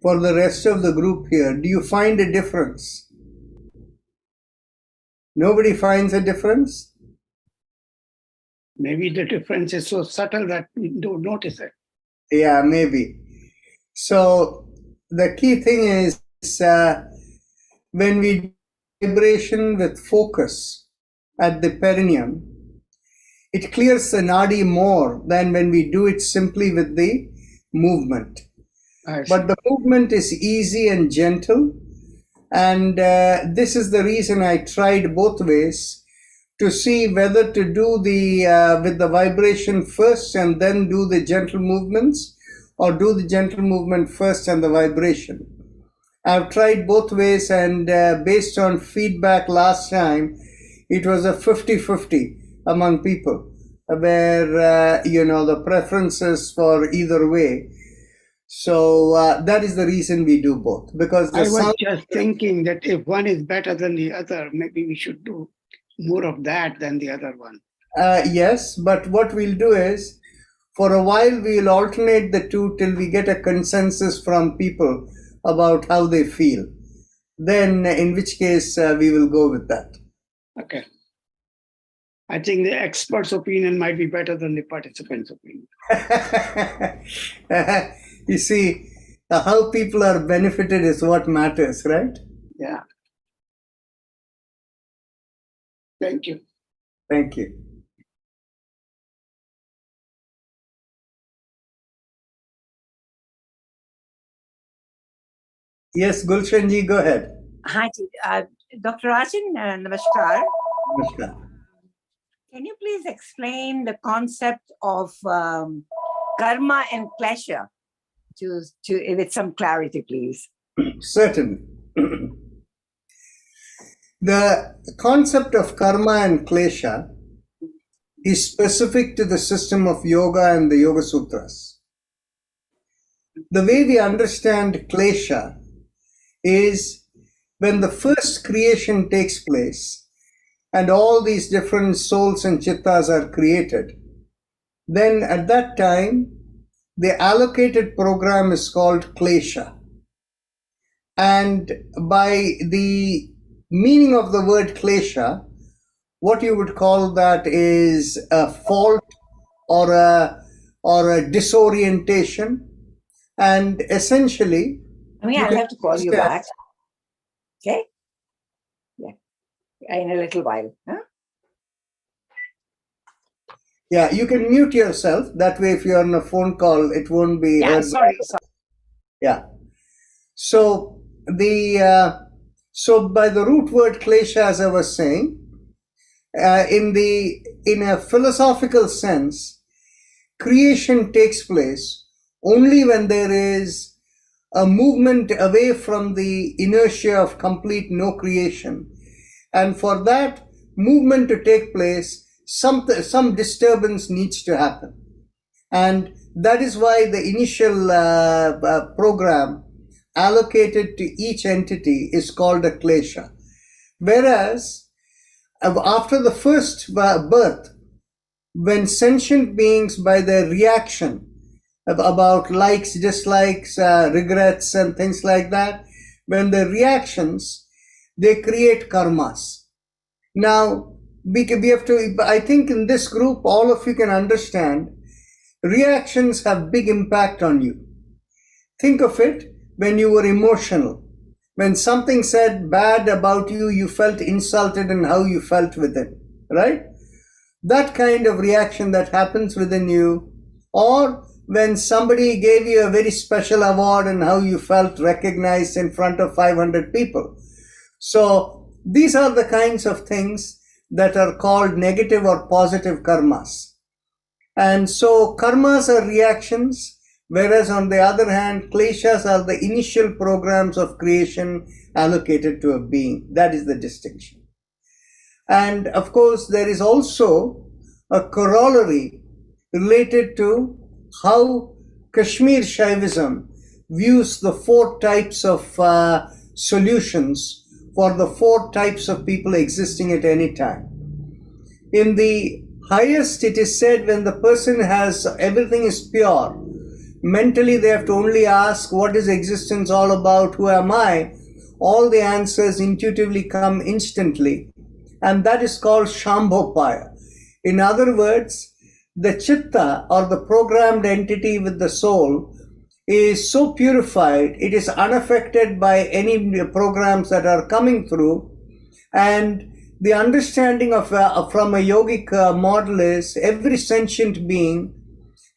for the rest of the group here. Do you find a difference? Nobody finds a difference? Maybe the difference is so subtle that we don't notice it. Yeah, maybe. So the key thing is when we vibration with focus at the perineum, it clears the nadi more than when we do it simply with the movement. But the movement is easy and gentle, and this is the reason I tried both ways to see whether to do the with the vibration first and then do the gentle movements, or do the gentle movement first and the vibration. I've tried both ways, and based on feedback last time, it was a 50-50 among people, where the preferences for either way. So that is the reason we do both, because I was just thinking that if one is better than the other, maybe we should do more of that than the other one. Yes, but what we'll do is, for a while we'll alternate the two till we get a consensus from people about how they feel. Then in which case we will go with that. Okay. I think the expert's opinion might be better than the participant's opinion. You see, how people are benefited is what matters, right? Yeah. Thank you. Thank you. Yes, Gulshan ji, go ahead. Hi, Dr. Rajan, namaskar. Namaskar. Can you please explain the concept of karma and klesha with some clarity, please? Certainly. The concept of karma and klesha is specific to the system of yoga and the Yoga Sutras. The way we understand klesha is when the first creation takes place and all these different souls and chittas are created, then at that time, the allocated program is called klesha. And by the meaning of the word klesha, what you would call that is a fault or a disorientation. And essentially, I'll have to call you back. Okay? Yeah. In a little while. Huh? Yeah, you can mute yourself. That way, if you're on a phone call, it won't be. Yeah, sorry. Yeah. So so by the root word klesha, as I was saying, in a philosophical sense, creation takes place only when there is a movement away from the inertia of complete no creation. And for that movement to take place, some disturbance needs to happen. And that is why the initial program allocated to each entity is called a klesha. Whereas after the first birth, when sentient beings, by their reaction about likes, dislikes, regrets, and things like that, when the reactions, they create karmas. Now, we have to, I think in this group, all of you can understand, reactions have big impact on you. Think of it when you were emotional. When something said bad about you, you felt insulted and how you felt with it, right? That kind of reaction that happens within you, or when somebody gave you a very special award and how you felt recognized in front of 500 people. So these are the kinds of things that are called negative or positive karmas. And so karmas are reactions, whereas on the other hand, kleshas are the initial programs of creation allocated to a being. That is the distinction. And of course, there is also a corollary related to how Kashmir Shaivism views the 4 types of solutions for the 4 types of people existing at any time. In the highest, it is said when the person has everything is pure, mentally they have to only ask, what is existence all about? Who am I? All the answers intuitively come instantly. And that is called Shambhopaya. In other words, the chitta or the programmed entity with the soul is so purified, it is unaffected by any programs that are coming through. And the understanding of from a yogic model is every sentient being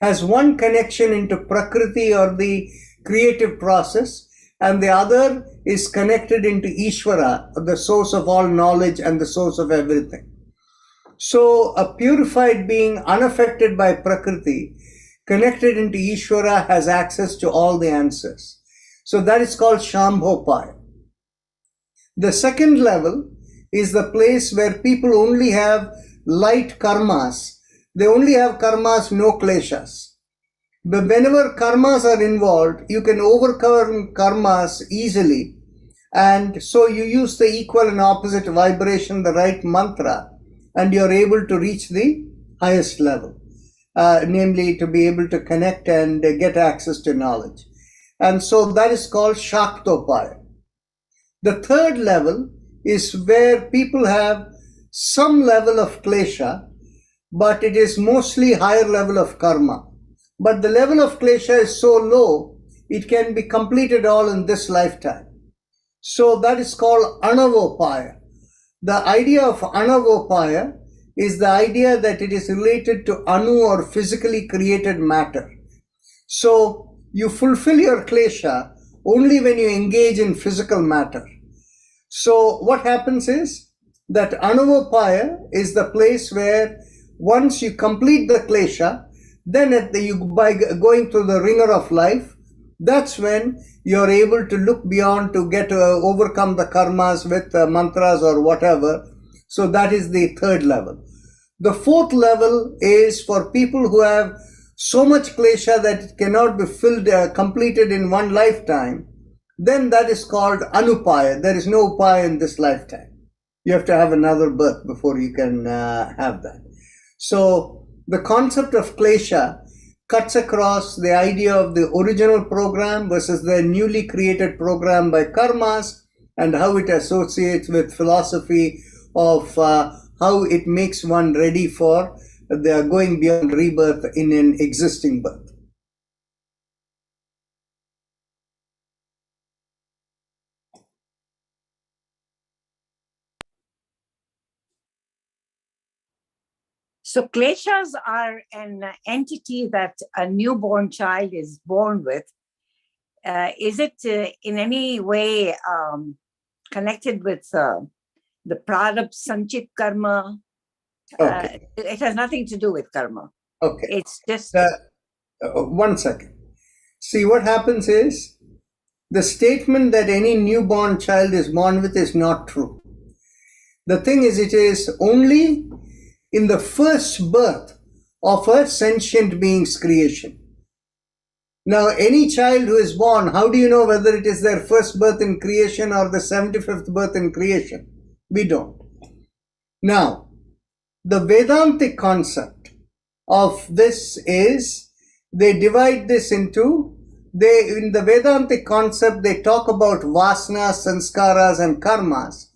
has one connection into Prakriti or the creative process, and the other is connected into Ishvara, the source of all knowledge and the source of everything. So a purified being unaffected by Prakriti, connected into Ishvara, has access to all the answers. So that is called Shambhopaya. The second level is the place where people only have light karmas. They only have karmas, no kleshas. But whenever karmas are involved, you can overcome karmas easily. And so you use the equal and opposite vibration, the right mantra, and you're able to reach the highest level, namely to be able to connect and get access to knowledge. And so that is called Shaktopaya. The third level is where people have some level of klesha, but it is mostly higher level of karma. But the level of klesha is so low, it can be completed all in this lifetime. So that is called anavopaya. The idea of anavopaya is the idea that it is related to anu or physically created matter. So you fulfill your klesha only when you engage in physical matter. So what happens is that anavopaya is the place where once you complete the klesha, then by going through the ringer of life, that's when you're able to look beyond to get to overcome the karmas with mantras or whatever. So that is the third level. The fourth level is for people who have so much klesha that it cannot be completed in one lifetime. Then that is called anupaya. There is no upaya in this lifetime. You have to have another birth before you can have that. So the concept of klesha cuts across the idea of the original program versus the newly created program by karmas, and how it associates with philosophy of how it makes one ready for the going beyond rebirth in an existing birth. So kleshas are an entity that a newborn child is born with. Is it in any way connected with the prarabdha sanchit karma? Okay. It has nothing to do with karma. Okay. It's just... 1 second. See, what happens is the statement that any newborn child is born with is not true. The thing is, it is only in the first birth of a sentient being's creation. Now, any child who is born, how do you know whether it is their first birth in creation or the 75th birth in creation? We don't. Now, the Vedantic concept of this is, they divide this into, in the Vedantic concept, they talk about vasanas, sanskaras and karmas.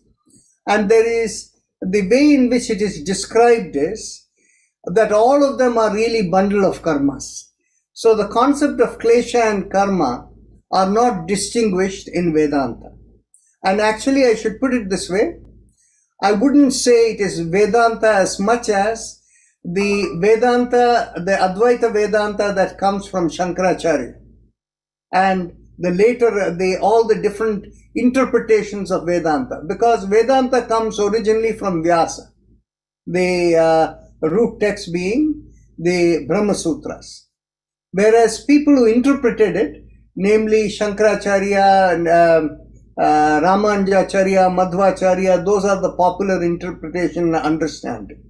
And there is, the way in which it is described is that all of them are really bundle of karmas. So the concept of klesha and karma are not distinguished in Vedanta. And actually, I should put it this way, I wouldn't say it is Vedanta as much as the Vedanta, the Advaita Vedanta that comes from Shankaracharya, and the later, all the different interpretations of Vedanta, because Vedanta comes originally from Vyasa, the root text being the Brahma Sutras. Whereas people who interpreted it, namely Shankaracharya, Ramanujacharya, Madhvacharya, those are the popular interpretation and understanding.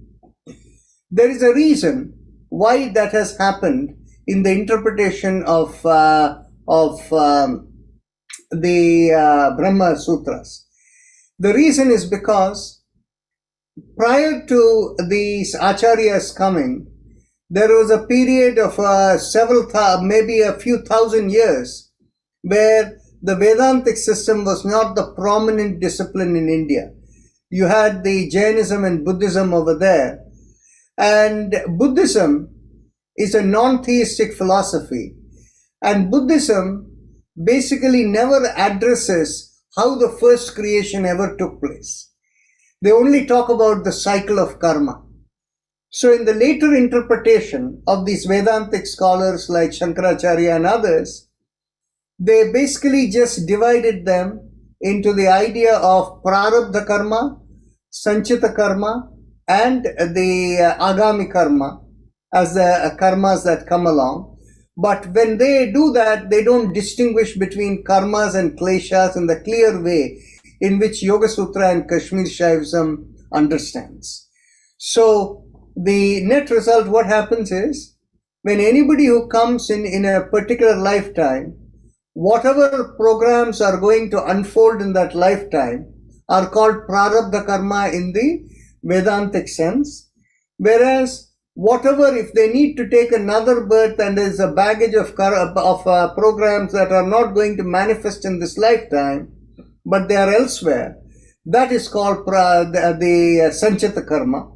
There is a reason why that has happened in the interpretation of the Brahma Sutras. The reason is because prior to these acharyas coming, there was a period of maybe a few thousand years where the Vedantic system was not the prominent discipline in India. You had the Jainism and Buddhism over there. And Buddhism is a non-theistic philosophy. And Buddhism basically never addresses how the first creation ever took place. They only talk about the cycle of karma. So in the later interpretation of these Vedantic scholars like Shankaracharya and others, they basically just divided them into the idea of prarabdha karma, sanchita karma, and the agami karma as the karmas that come along. But when they do that, they don't distinguish between karmas and kleshas in the clear way in which Yoga Sutra and Kashmir Shaivism understands. So the net result, what happens is, when anybody who comes in a particular lifetime, whatever programs are going to unfold in that lifetime are called prarabdha karma in the Vedantic sense, whereas whatever, if they need to take another birth and there's a baggage of programs that are not going to manifest in this lifetime, but they are elsewhere, That is called the Sanchita karma.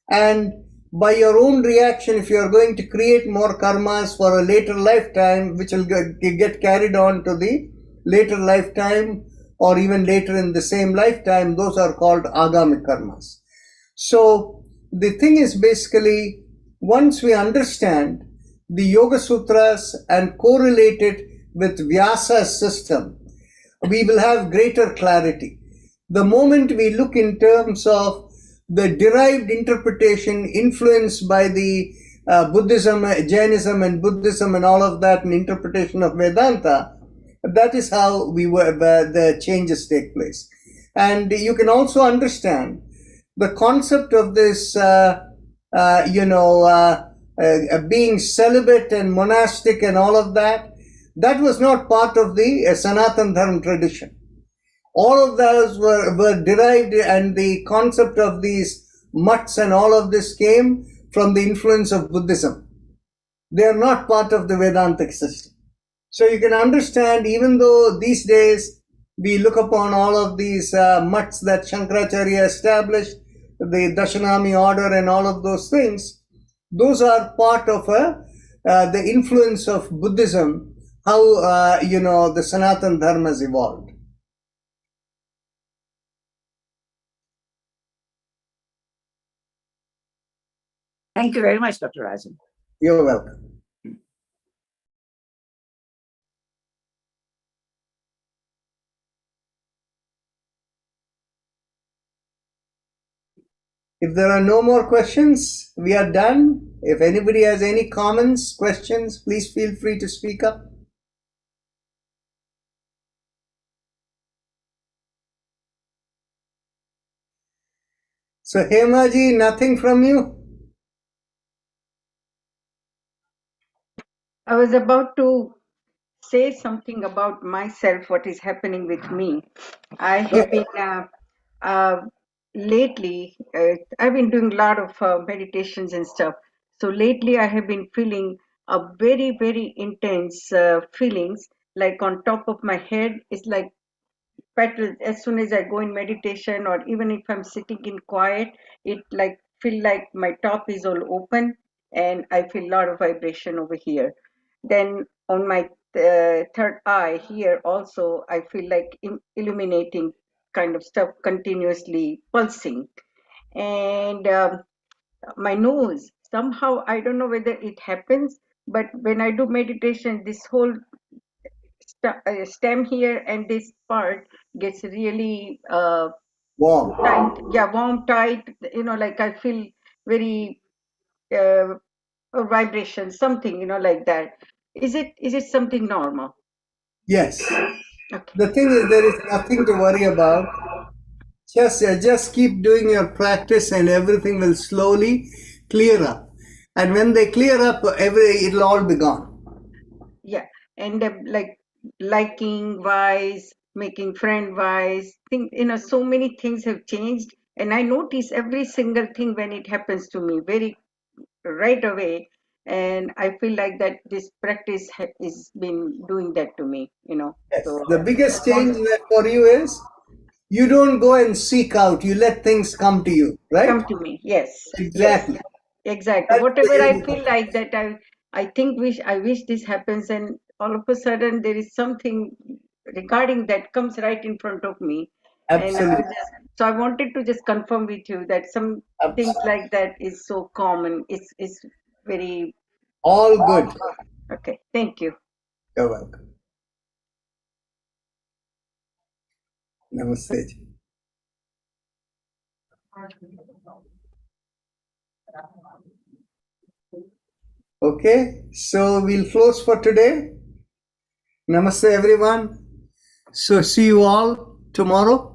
And by your own reaction, if you are going to create more karmas for a later lifetime, which will get carried on to the later lifetime or even later in the same lifetime, those are called agamic karmas. So the thing is basically, once we understand the Yoga Sutras and correlate it with Vyasa's system, we will have greater clarity. The moment we look in terms of the derived interpretation influenced by the Buddhism, Jainism and Buddhism and all of that, and interpretation of Vedanta, that is how the changes take place. And you can also understand the concept of this, being celibate and monastic and all of that, that was not part of the Sanatana Dharma tradition. All of those were derived, and the concept of these mutts and all of this came from the influence of Buddhism. They are not part of the Vedantic system. So you can understand, even though these days we look upon all of these mutts that Shankaracharya established, the Dashanami order and all of those things, those are part of the influence of Buddhism, how the Sanatana Dharma has evolved. Thank you very much, Dr. Rajan. You're welcome. If there are no more questions, we are done. If anybody has any comments, questions, please feel free to speak up. So Hemaji, nothing from you? I was about to say something about myself, what is happening with me. I have been lately, I've been doing a lot of meditations and stuff. So lately I have been feeling a very, very intense feelings, like on top of my head. It's like as soon as I go in meditation, or even if I'm sitting in quiet, it like feel like my top is all open, and I feel a lot of vibration over here. Then on my third eye here also, I feel like illuminating kind of stuff continuously pulsing. And my nose, somehow, I don't know whether it happens, but when I do meditation, this whole stem here and this part gets really Warm. tight. Yeah, warm, tight. Like I feel very uh, a vibration, something, like that. Is it something normal? Yes. Okay. The thing is, there is nothing to worry about. Just keep doing your practice, and everything will slowly clear up. And when they clear up, it'll all be gone. Yeah, and like liking wise, making friend wise, so many things have changed, and I notice every single thing when it happens to me very right away, and I feel like that this practice is been doing that to me. Yes. So The biggest change for you is you don't go and seek out, you let things come to you, right? come to me. Yes. Exactly. Yes. Exactly. That's Whatever the I end. feel like that, I wish this happens, and all of a sudden there is something regarding that comes right in front of me. Absolutely. So I wanted to just confirm with you that some things Absolutely. like that is so common. It's very All good. okay. Thank you. You're welcome. Namaste. Okay, so we'll close for today. Namaste, everyone. So see you all tomorrow.